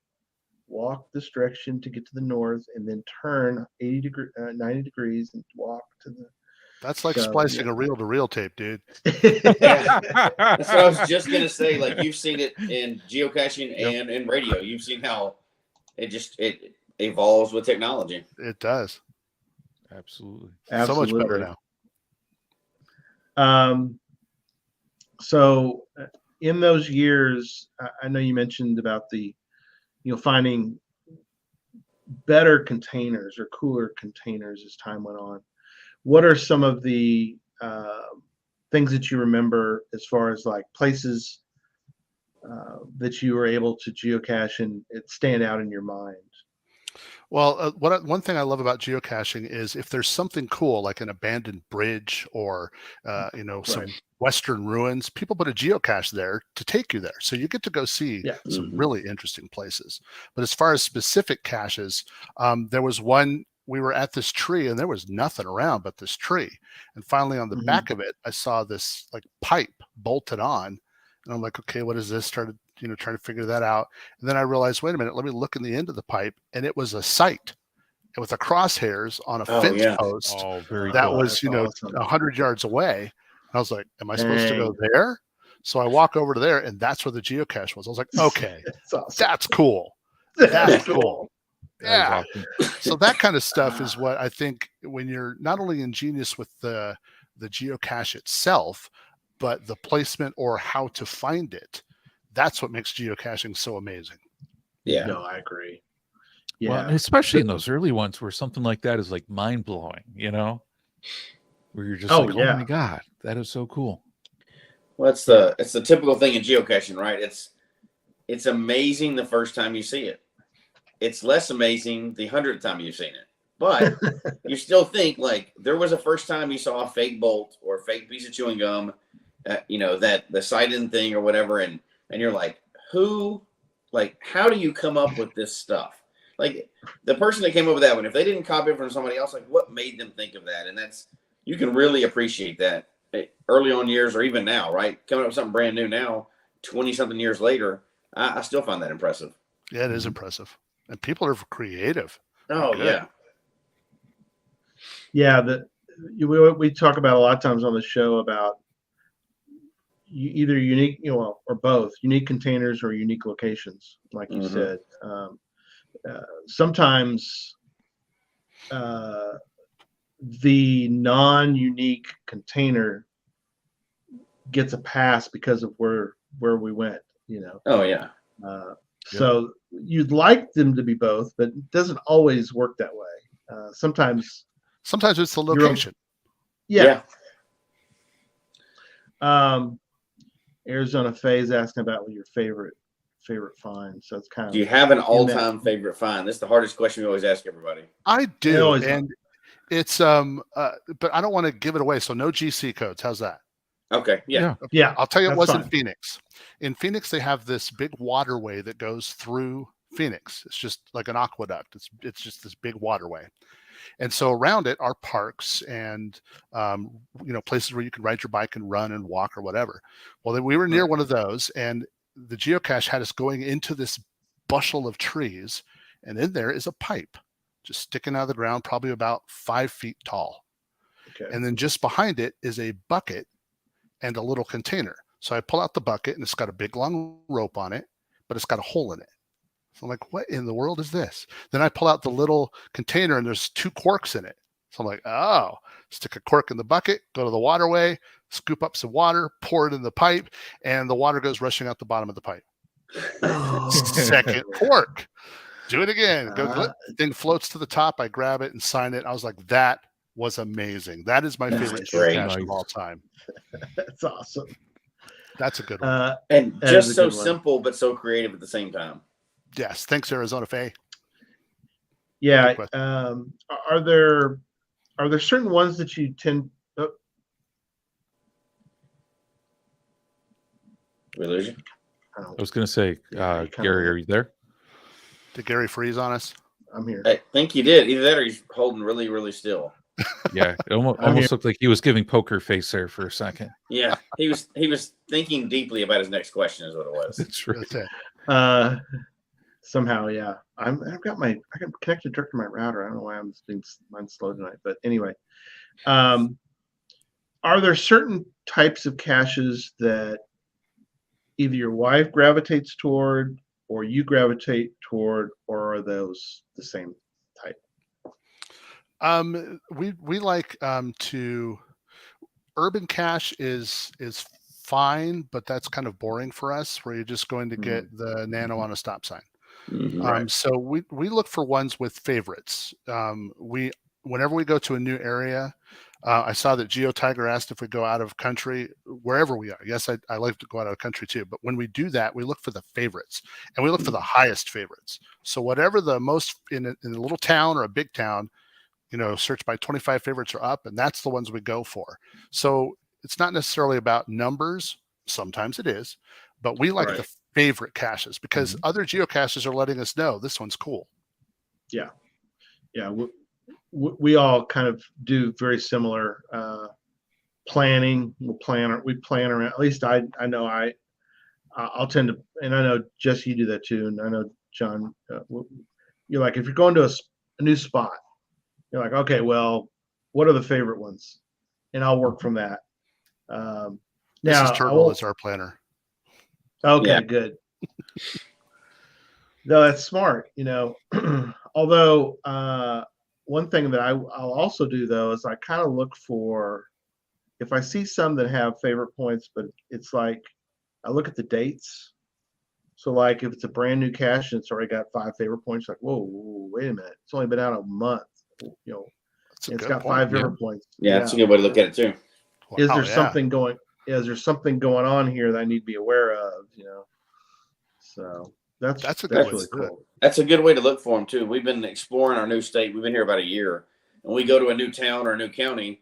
walk this direction to get to the north, and then turn 90 degrees and walk to the. That's like splicing a reel-to-reel tape, dude. That's what I was just gonna say. Like, you've seen it in geocaching and in radio. You've seen how it evolves with technology. It does. Absolutely. So much better now. So in those years, I know you mentioned about the, finding better containers or cooler containers as time went on. What are some of the things that you remember as far as like places that you were able to geocache and it stand out in your mind? Well, one thing I love about geocaching is if there's something cool, like an abandoned bridge or, some Western ruins, people put a geocache there to take you there. So you get to go see some really interesting places. But as far as specific caches, there was one, we were at this tree and there was nothing around but this tree. And finally on the back of it, I saw this like pipe bolted on. And I'm like, okay, what is this? Started, trying to figure that out. And then I realized, wait a minute, let me look in the end of the pipe. And it was a sight with the crosshairs on a fence post that was, awesome. 100 yards away. I was like, am I supposed to go there? So I walk over to there, and that's where the geocache was. I was like, okay, that's cool. That's cool. Yeah. So that kind of stuff is what I think when you're not only ingenious with the the geocache itself, but the placement or how to find it. That's what makes geocaching so amazing. Yeah. No, I agree. Yeah. Well, especially in those early ones where something like that is like mind blowing, where you're just oh my God, that is so cool. Well, it's the typical thing in geocaching, right? It's amazing the first time you see it. It's less amazing the 100th time you've seen it. But you still think like there was a first time you saw a fake bolt or a fake piece of chewing gum, that the sight-in thing or whatever, and you're like, how do you come up with this stuff? Like the person that came up with that one, if they didn't copy it from somebody else, like what made them think of that? And you can really appreciate that early on years or even now, right? Coming up with something brand new now, 20-something years later, I still find that impressive. Yeah, it is impressive. And people are creative. Oh, yeah. Yeah, we talk about a lot of times on the show about either unique, or both unique containers or unique locations, like you said. Sometimes the non-unique container gets a pass because of where we went. Oh yeah. So you'd like them to be both, but it doesn't always work that way. Sometimes it's the location. Yeah. Arizona Faye's asking about what your favorite find. So it's kind of. Do you have an all-time favorite find? This is the hardest question we always ask everybody. I do, and it's but I don't want to give it away. So no GC codes. How's that? Okay. Yeah. I'll tell you, it was in Phoenix. In Phoenix, they have this big waterway that goes through Phoenix. It's just like an aqueduct. It's just this big waterway. And so around it are parks and, places where you can ride your bike and run and walk or whatever. Well, we were near one of those, and the geocache had us going into this bushel of trees, and in there is a pipe just sticking out of the ground, probably about 5 feet tall. Okay. And then just behind it is a bucket and a little container. So I pull out the bucket, and it's got a big long rope on it, but it's got a hole in it. So I'm like, what in the world is this? Then I pull out the little container, and there's 2 corks in it. So I'm like, oh, stick a cork in the bucket, go to the waterway, scoop up some water, pour it in the pipe, and the water goes rushing out the bottom of the pipe. Second cork. Do it again. Thing floats to the top. I grab it and sign it. I was like, that was amazing. That is my favorite geocache of all time. That's awesome. That's a good one. And just so simple, but so creative at the same time. Yes. Thanks, Arizona Faye. Yeah. Are there certain ones that you tend? Oh. We lose you? I was going to say, Gary, are you there? Did Gary freeze on us? I'm here. I think he did. Either that or he's holding really, really still. Yeah, it almost looked like he was giving poker face there for a second. Yeah, he was thinking deeply about his next question, is what it was. That's right. Somehow, yeah. I got connected direct to my router. I don't know why I'm being mine's slow tonight, but anyway. Are there certain types of caches that either your wife gravitates toward, or you gravitate toward, or are those the same type? We like to urban cache is fine, but that's kind of boring for us, where you're just going to get the nano on a stop sign. Right. So we look for ones with favorites. Whenever we go to a new area, I saw that Geo Tiger asked if we go out of country, wherever we are. Yes, I like to go out of country too. But when we do that, we look for the favorites, and we look for the highest favorites. So whatever the most in a little town or a big town, search by 25 favorites or up, and that's the ones we go for. So it's not necessarily about numbers. Sometimes it is, but we like the favorite caches because other geocaches are letting us know this one's cool. Yeah. We all kind of do very similar planning. We plan around. At least I know I'll tend to, and I know Jesse, you do that too, and I know John. You're like, if you're going to a new spot, you're like, okay, well, what are the favorite ones, and I'll work from that. This is Turtle is our planner. Okay, good. No, that's smart. Although one thing that I'll also do though is I kind of look for if I see some that have favorite points, but it's like I look at the dates. So like if it's a brand new cache and it's already got 5 favorite points, like whoa, wait a minute, it's only been out a month. It's got point. 5 favorite points. Yeah, that's a good way to look at it too. Is there something going? Is there something going on here that I need to be aware of? So that's really cool. That's a good way to look for them too. We've been exploring our new state. We've been here about a year, and we go to a new town or a new county.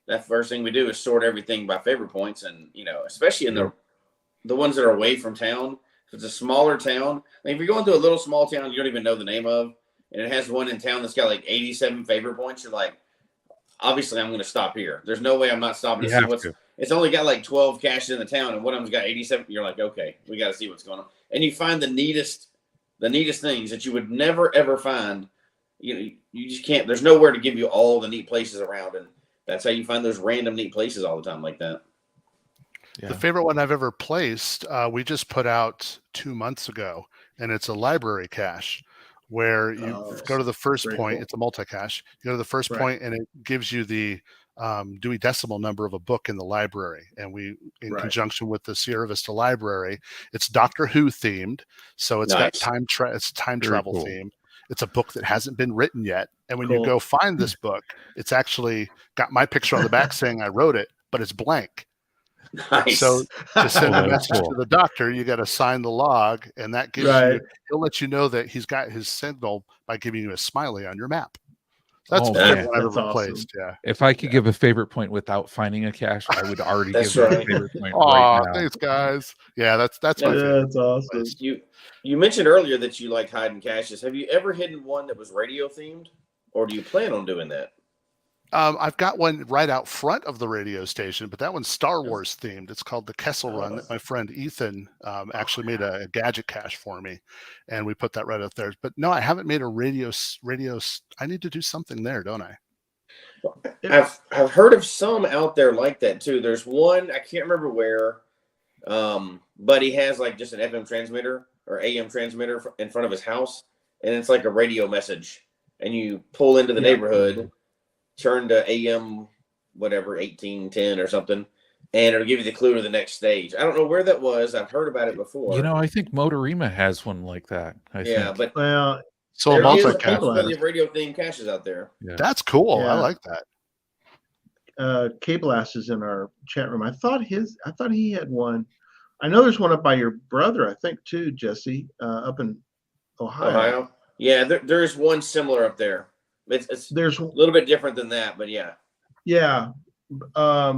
That first thing we do is sort everything by favorite points, and especially in the ones that are away from town. If it's a smaller town, if you're going to a little small town you don't even know the name of, and it has one in town that's got like 87 favorite points, you're like, obviously I'm going to stop here. There's no way I'm not stopping to see what's. It's only got like 12 caches in the town, and one of them's got 87. You're like, okay, we got to see what's going on, and you find the neatest things that you would never ever find. You just can't. There's nowhere to give you all the neat places around, and that's how you find those random neat places all the time like that. The favorite one I've ever placed, we just put out 2 months ago, and it's a library cache where you go to the first point. Cool. It's a multi-cache. You go to the first point, and it gives you the Dewey Decimal number of a book in the library. And we, in conjunction with the Sierra Vista Library, it's Doctor Who themed. So it's got time travel themed. It's a book that hasn't been written yet. And when you go find this book, it's actually got my picture on the back saying I wrote it, but it's blank. Nice. So to send a message to the doctor, you got to sign the log, and that gives you. He'll let you know that he's got his signal by giving you a smiley on your map. That's the favorite one I've ever placed. Yeah. If I could give a favorite point without finding a cache, I would already give a favorite point right now. Thanks, guys. Yeah, that's my favorite. That's awesome. You mentioned earlier that you like hiding caches. Have you ever hidden one that was radio themed, or do you plan on doing that? I've got one right out front of the radio station, but that one's Star Wars themed. It's called the Kessel Run that my friend Ethan actually made a gadget cache for me, and we put that right up there. But no, I haven't made a radio. I need to do something there, don't I? I've heard of some out there like that too. There's one, I can't remember where, but he has like just an FM transmitter or AM transmitter in front of his house, and it's like a radio message, and you pull into the neighborhood, turn to AM whatever 1810 or something, and it'll give you the clue to the next stage. I don't know where that was. I've heard about it before. I think Motorima has one like that. I think. But so there is multi-cache. plenty of radio themed caches out there. Yeah. That's cool. I like that. K-Blast is in our chat room. I thought he had one. I know there's one up by your brother, I think too, Jesse, up in Ohio. Yeah, there's one similar up there. There's a little bit different than that, but yeah. Yeah. But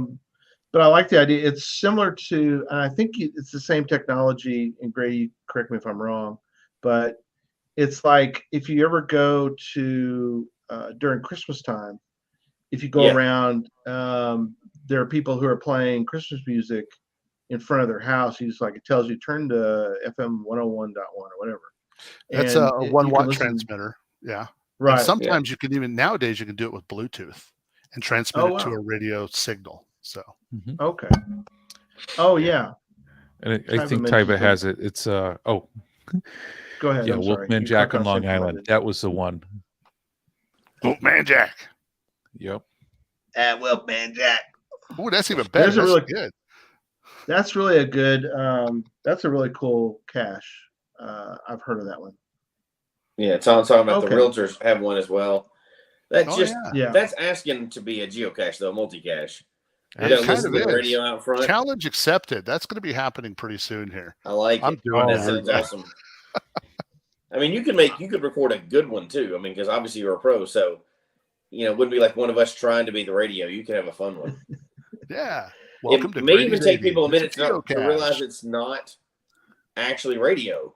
I like the idea. It's similar to, and I think it's the same technology, and Grady, correct me if I'm wrong, but it's like if you ever go to, during Christmas time, if you go around, there are people who are playing Christmas music in front of their house. It tells you turn to FM 101.1 or whatever. That's a 1 watt transmitter. Yeah. Right. And sometimes you can nowadays you can do it with Bluetooth and transmit it to a radio signal. So okay. Oh yeah. And I think Taiba has it. It's go ahead. Yeah, Wolfman Jack on Long Island. That was the one. Wolfman Jack. Yep. Wolfman Jack. Oh, that's even better. That's really good. That's really a good. That's a really cool cache. I've heard of that one. Yeah, Tom's talking about the realtors have one as well. That's that's asking to be a geocache though, multi-cache. It kind of is. Radio out front. Challenge accepted. That's going to be happening pretty soon here. I like it. That sounds awesome. I mean, you could record a good one too. I mean, because obviously you're a pro, so it wouldn't be like one of us trying to be the radio. You could have a fun one. Yeah. Welcome it may even take people a minute to realize it's not actually radio.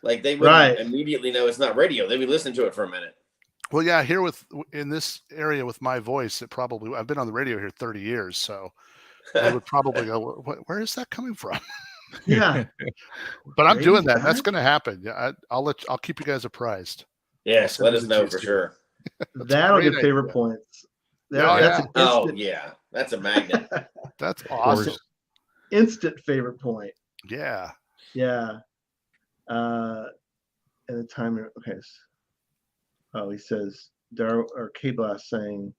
Like they wouldn't immediately know it's not radio. They'd be listening to it for a minute. Well, yeah, here in this area with my voice, I've been on the radio here 30 years, so I would probably go, where is that coming from? Yeah. But I'm doing that. That's going to happen. Yeah, I'll keep you guys apprised. Yes, let us know for sure. That'll get favorite points. That's a magnet. That's awesome. Instant favorite point. Yeah. Yeah. And the timer. Okay. Oh, he says K-Blast saying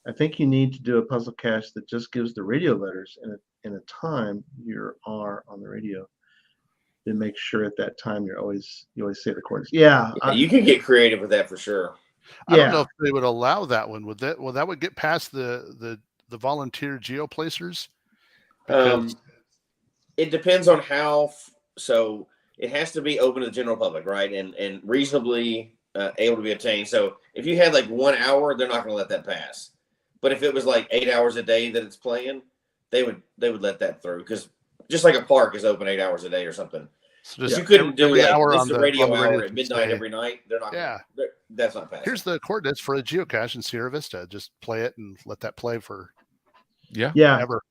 I think you need to do a puzzle cache that just gives the radio letters in a time you are on the radio. Then make sure at that time you always say the coordinates. Yeah, you can get creative with that for sure. I don't know if they would allow that one. Would that? Well, that would get past the volunteer geoplacers. It depends on how. So it has to be open to the general public, right? And reasonably able to be obtained. So if you had like 1 hour, they're not going to let that pass. But if it was like 8 hours a day that it's playing, they would let that through, because just like a park is open 8 hours a day or something. So you couldn't do like the radio hour at midnight every night. They're not. Yeah, that's not passing. Here's the coordinates for a geocache in Sierra Vista. Just play it and let that play for ever.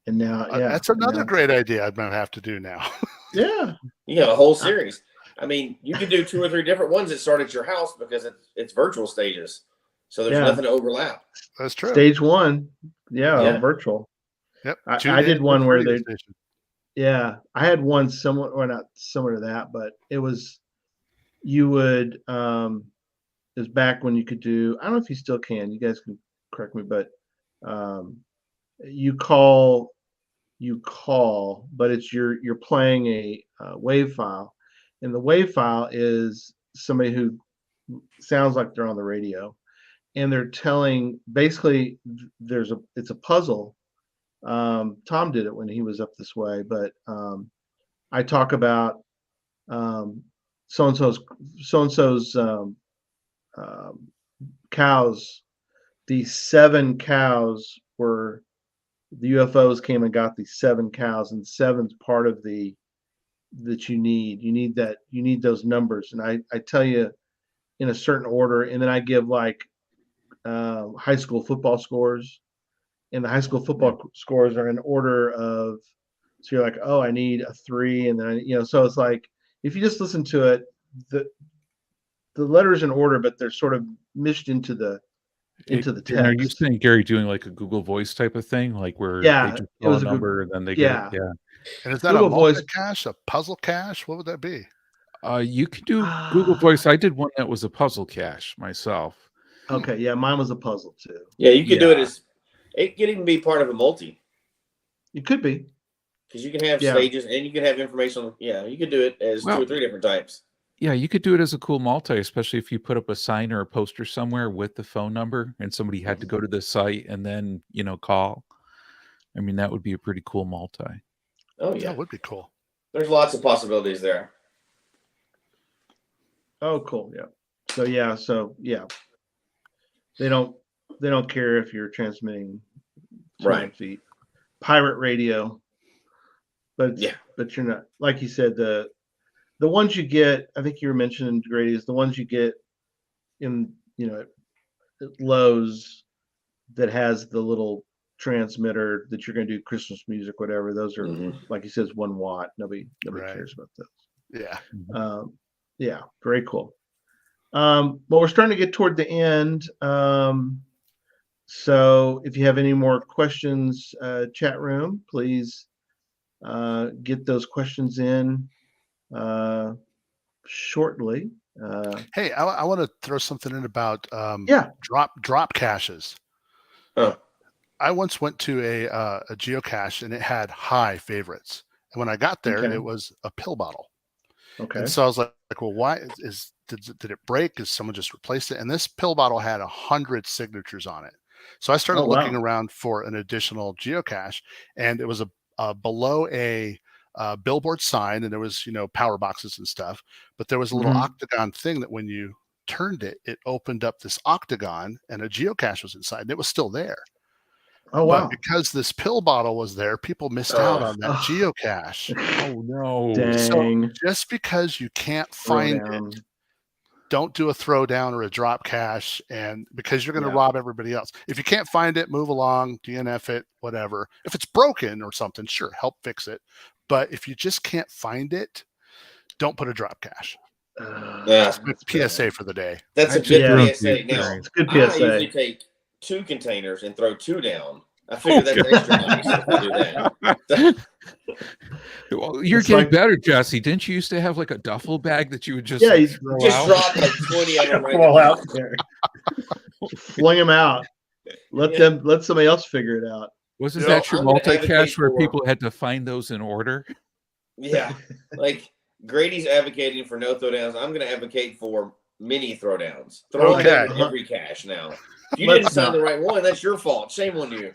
And now, that's another great idea. I'm gonna have to do now. Yeah, you have a whole series. I mean, you can do 2 or 3 different ones that start at your house because it's virtual stages. So there's nothing to overlap. That's true. Stage 1, virtual. Yep. I did one where they. Yeah, I had one similar, or not similar to that, but it was. You would. It was back when you could do. I don't know if you still can. You guys can correct me, but you call, but it's you're playing a wave file, and the wave file is somebody who sounds like they're on the radio. And they're telling, basically, it's a puzzle. Tom did it when he was up this way, but I talk about so-and-so's cows. These 7 cows were, the UFOs came and got these 7 cows, and 7's part of that you need. You need those numbers, and I tell you in a certain order, and then I give like high school football scores, and the high school football scores are in order of, so you're like, oh, I need a 3, and then so it's like, if you just listen to it, the letters in order, but they're sort of mished into the text. Are you saying, Gary, doing like a Google Voice type of thing, like where they just call a number and then they get it? Yeah. And is that Google Voice cache, a puzzle cache? What would that be? You could do Google Voice. I did one that was a puzzle cache myself. Okay, yeah, mine was a puzzle too. Yeah, you could do it as, it could even be part of a multi. It could be, because you can have stages and you can have information. Yeah, you could do it as 2 or 3 different types. Yeah, you could do it as a cool multi, especially if you put up a sign or a poster somewhere with the phone number, and somebody had to go to the site and then call. I mean, that would be a pretty cool multi. Oh yeah, that would be cool. There's lots of possibilities there. Oh, cool. Yeah. So they don't care if you're transmitting 200 feet. Pirate radio, but you're not, like you said, the ones you get, I think you were mentioning, Grady, is the ones you get in at Lowe's that has the little transmitter that you're going to do Christmas music, whatever. Those are like you said, 1 watt. Nobody cares about those. Yeah. Very cool. Well, we're starting to get toward the end. So if you have any more questions, chat room, please get those questions in shortly. Hey, I want to throw something in about drop caches. I once went to a geocache and it had high favorites, and when I got there, it was a pill bottle. Okay. And so I was like, well, why did it break? Is someone just replaced it? And this pill bottle had 100 signatures on it. So I started looking around for an additional geocache, and it was below a billboard sign, and there was power boxes and stuff, but there was a little octagon thing that when you turned it, it opened up this octagon, and a geocache was inside, and it was still there. Oh wow! But because this pill bottle was there, people missed out on that geocache. Oh no! Dang. So just because you can't find it, don't do a throwdown or a drop cache, and because you're going to rob everybody else. If you can't find it, move along, DNF it, whatever. If it's broken or something, sure, help fix it. But if you just can't find it, don't put a drop cache. That's PSA for the day. That's a good PSA. Now, it's good PSA. I usually take 2 containers and throw 2 down. I figure that's extra nice if we do that. Well, you're getting better, Jesse. Didn't you used to have like a duffel bag that you would just drop like 20 of them right out there, fling them out. Let somebody else figure it out. Wasn't that your multi-cache where people had to find those in order? Yeah. Like Grady's advocating for no throwdowns. I'm going to advocate for mini throwdowns. Throw them in every cache now. If you didn't sign the right one, that's your fault. Shame on you.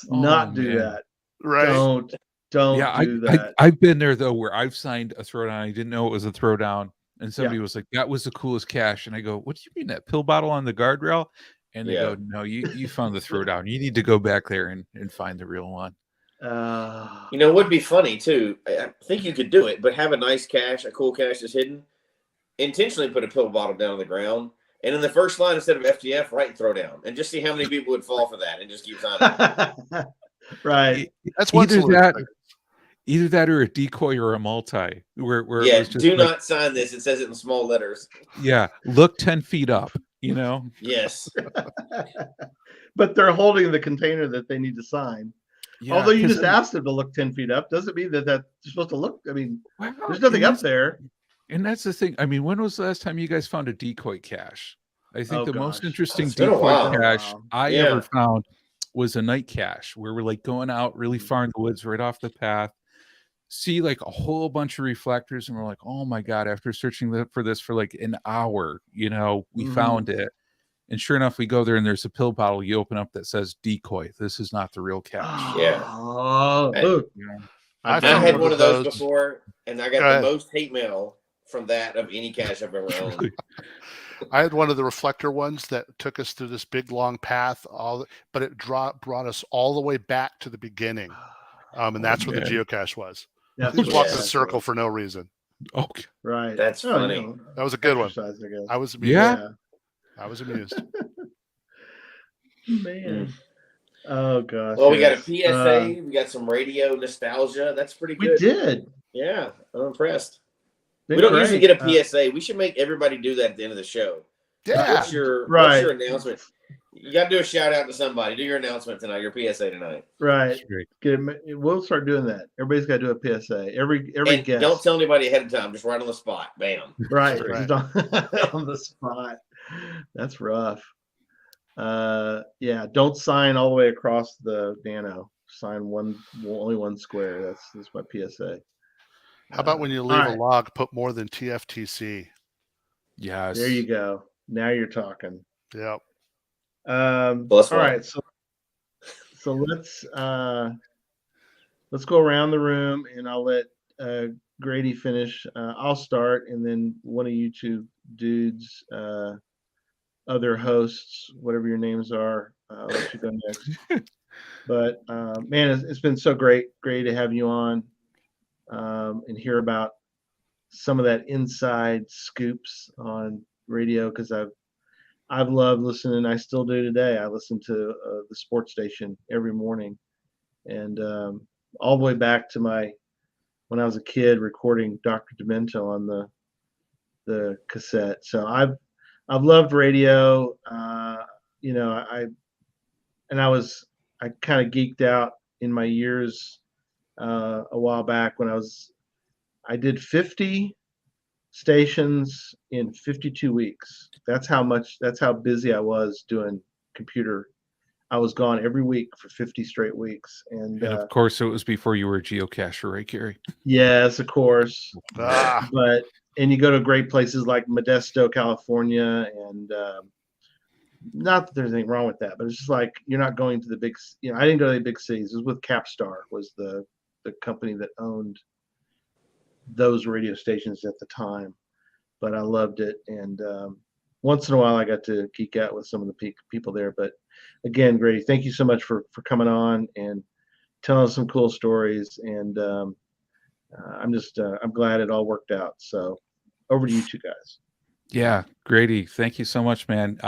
Not do that. Right. Don't do that. I've been there though, where I've signed a throwdown. I didn't know it was a throwdown. And somebody was like, that was the coolest cache. And I go, what do you mean, that pill bottle on the guardrail? And they go, no, you found the throwdown. You need to go back there and find the real one. You know, it would be funny too. I think you could do it, but have a nice cache, a cool cache that's hidden. Intentionally put a pill bottle down on the ground. And in the first line, instead of FTF, write throwdown. And just see how many people would fall for that and just keep signing. Right. That's one either that or a decoy or a multi. Where do not sign this. It says it in small letters. Yeah. Look 10 feet up, you know? Yes. But they're holding the container that they need to sign. Yeah, although you just asked them to look 10 feet up, doesn't mean that you're supposed to look. I mean, there's nothing up there. And that's the thing. I mean, when was the last time you guys found a decoy cache? I think most interesting decoy cache I ever found was a night cache where we're like going out really far in the woods, right off the path, see like a whole bunch of reflectors, and we're like, oh my God, after searching for this for like an hour, you know, we found it. And sure enough, we go there and there's a pill bottle you open up that says decoy. This is not the real cache. I had one of those before, and I got the most hate mail from that of any cache I've ever owned. I had one of the reflector ones that took us through this big long path, but it brought us all the way back to the beginning, and that's where the geocache was. Yeah, just walked in a circle for no reason. Okay, right. That's funny. That was a good one. I was amused. Yeah, I was amused. Man. Oh gosh. Well, we got a PSA. We got some radio nostalgia. That's pretty good. We did. Yeah, I'm impressed. We don't usually get a PSA. We should make everybody do that at the end of the show. Yeah. What's your announcement? You got to do a shout out to somebody. Do your announcement tonight, your PSA tonight. Right. We'll start doing that. Everybody's got to do a PSA. Every guest. Don't tell anybody ahead of time. Just right on the spot. Bam. Right. On the spot. That's rough. Yeah. Don't sign all the way across the nano. Sign only one square. That's my PSA. How about when you leave a log, put more than TFTC? Yes. There you go. Now you're talking. Yep. All right. So let's go around the room, and I'll let Grady finish. I'll start, and then one of you two dudes, other hosts, whatever your names are, I'll let you go next. But man, it's been so great to have you on. And hear about some of that inside scoops on radio, because I've loved listening. I still do today. I listen to the sports station every morning, and all the way back to when I was a kid recording Dr. Demento on the cassette. So I've loved radio. You know, I kind of geeked out in my years. A while back when I did 50 stations in 52 weeks. That's how busy I was doing computer. I was gone every week for 50 straight weeks. And of course it was before you were a geocacher, right, Gary? Yes, of course. And you go to great places like Modesto, California, and not that there's anything wrong with that, but it's just like you're not going to the big, I didn't go to the big cities. It was with Capstar, was the company that owned those radio stations at the time. But I loved it, and once in a while I got to geek out with some of the people there. But again, Grady, thank you so much for coming on and telling us some cool stories, and I'm glad it all worked out. So over to you two guys. Yeah, Grady, thank you so much, man.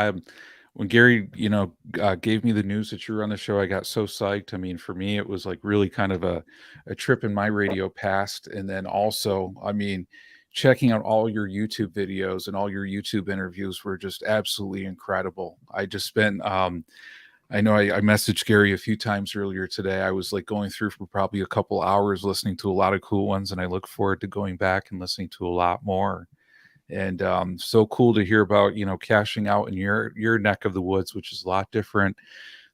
When Gary, gave me the news that you were on the show, I got so psyched. I mean, for me, it was like really kind of a trip in my radio past. And then also, I mean, checking out all your YouTube videos and all your YouTube interviews were just absolutely incredible. I just spent, I know I messaged Gary a few times earlier today. I was like going through for probably a couple hours listening to a lot of cool ones, and I look forward to going back and listening to a lot more. And so cool to hear about, caching out in your neck of the woods, which is a lot different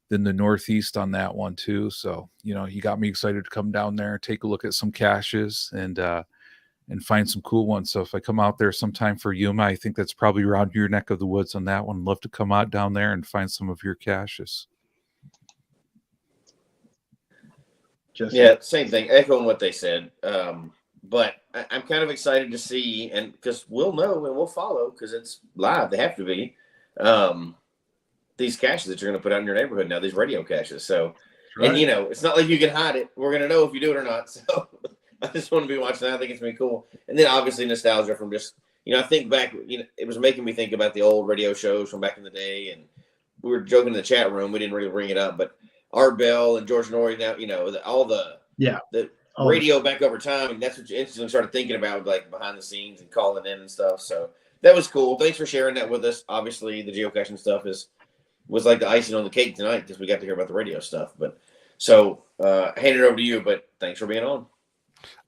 than the Northeast on that one too. So, you got me excited to come down there, take a look at some caches and find some cool ones. So if I come out there sometime for Yuma, I think that's probably around your neck of the woods on that one. Love to come out down there and find some of your caches. Yeah, same thing. Echoing what they said. But I'm kind of excited to see, and because we'll know and we'll follow because it's live. They have to be these caches that you're going to put out in your neighborhood now. These radio caches. So, right. And it's not like you can hide it. We're going to know if you do it or not. So I just want to be watching that. I think it's going to be cool. And then obviously nostalgia from just I think back. It was making me think about the old radio shows from back in the day. And we were joking in the chat room. We didn't really bring it up, but Art Bell and George Norrie. Now all the radio back over time, and that's what you instantly started thinking about, like behind the scenes and calling in and stuff. So that was cool. Thanks for sharing that with us. Obviously, the geocaching stuff was like the icing on the cake tonight because we got to hear about the radio stuff. But so hand it over to you. But thanks for being on.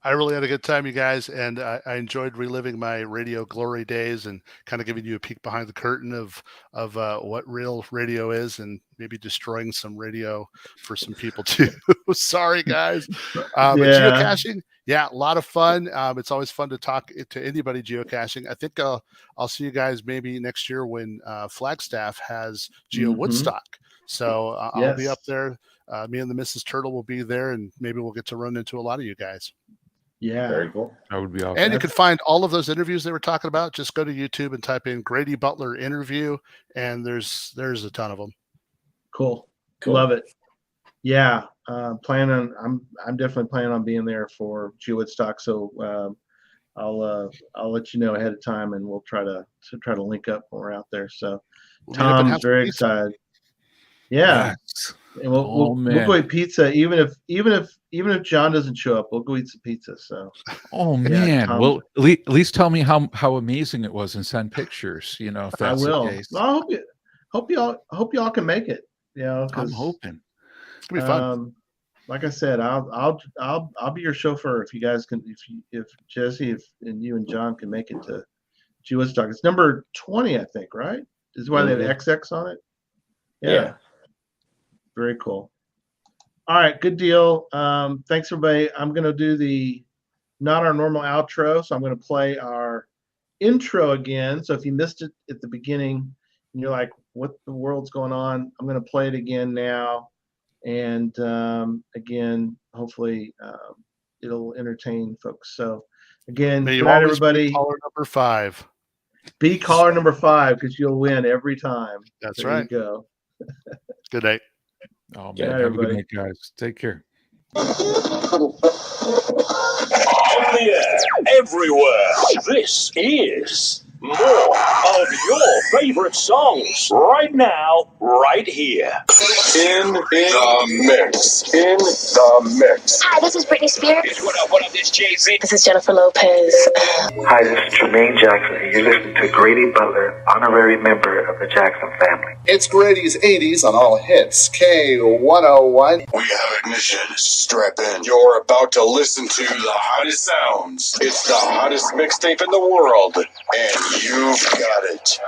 I really had a good time, you guys, and I enjoyed reliving my radio glory days and kind of giving you a peek behind the curtain of what real radio is, and maybe destroying some radio for some people too. Sorry, guys. But geocaching, a lot of fun. It's always fun to talk to anybody geocaching. I think I'll see you guys maybe next year when Flagstaff has Geo Woodstock. So I'll be up there. Me and the Mrs. Turtle will be there, and maybe we'll get to run into a lot of you guys. Yeah, very cool. That would be awesome. And you can find all of those interviews they were talking about. Just go to YouTube and type in Grady Butler interview, and there's a ton of them. Cool. Love it. Yeah, I'm definitely planning on being there for Geo Woodstock. So I'll let you know ahead of time, and we'll try to link up when we're out there. So Tom's very excited. Yeah. Yes. And we'll go eat pizza, even if John doesn't show up, we'll go eat some pizza. So, man, well, at least tell me how amazing it was and send pictures. If that's I will. The case. Well, hope y'all can make it. I'm hoping it's gonna be fun. Like I said, I'll be your chauffeur if you guys can. If Jesse and you and John can make it to Geo Woodstock. It's number 20, I think. Right? This is why they have XX on it. Yeah. Very cool. All right, good deal. Thanks, everybody. I'm going to do not our normal outro, so I'm going to play our intro again. So if you missed it at the beginning and you're like, what the world's going on, I'm going to play it again now. And again, hopefully it'll entertain folks. So again, good night, everybody. Be caller number 5. Be caller number 5 because you'll win every time. That's there right. You go. Good night. Oh, man. Have a good night, guys. Take care. On the air, everywhere. This is more of your favorite songs right now, right here. In the mix. In the mix. Hi, this is Britney Spears. What up, this Jay-Z. This is Jennifer Lopez. Hi, this is Jermaine Jackson, and you're listening to Grady Butler, honorary member of the Jackson family. It's Grady's 80s on all hits. K101. We have ignition. Strap in. You're about to listen to the hottest sounds. It's the hottest mixtape in the world, and you've got it.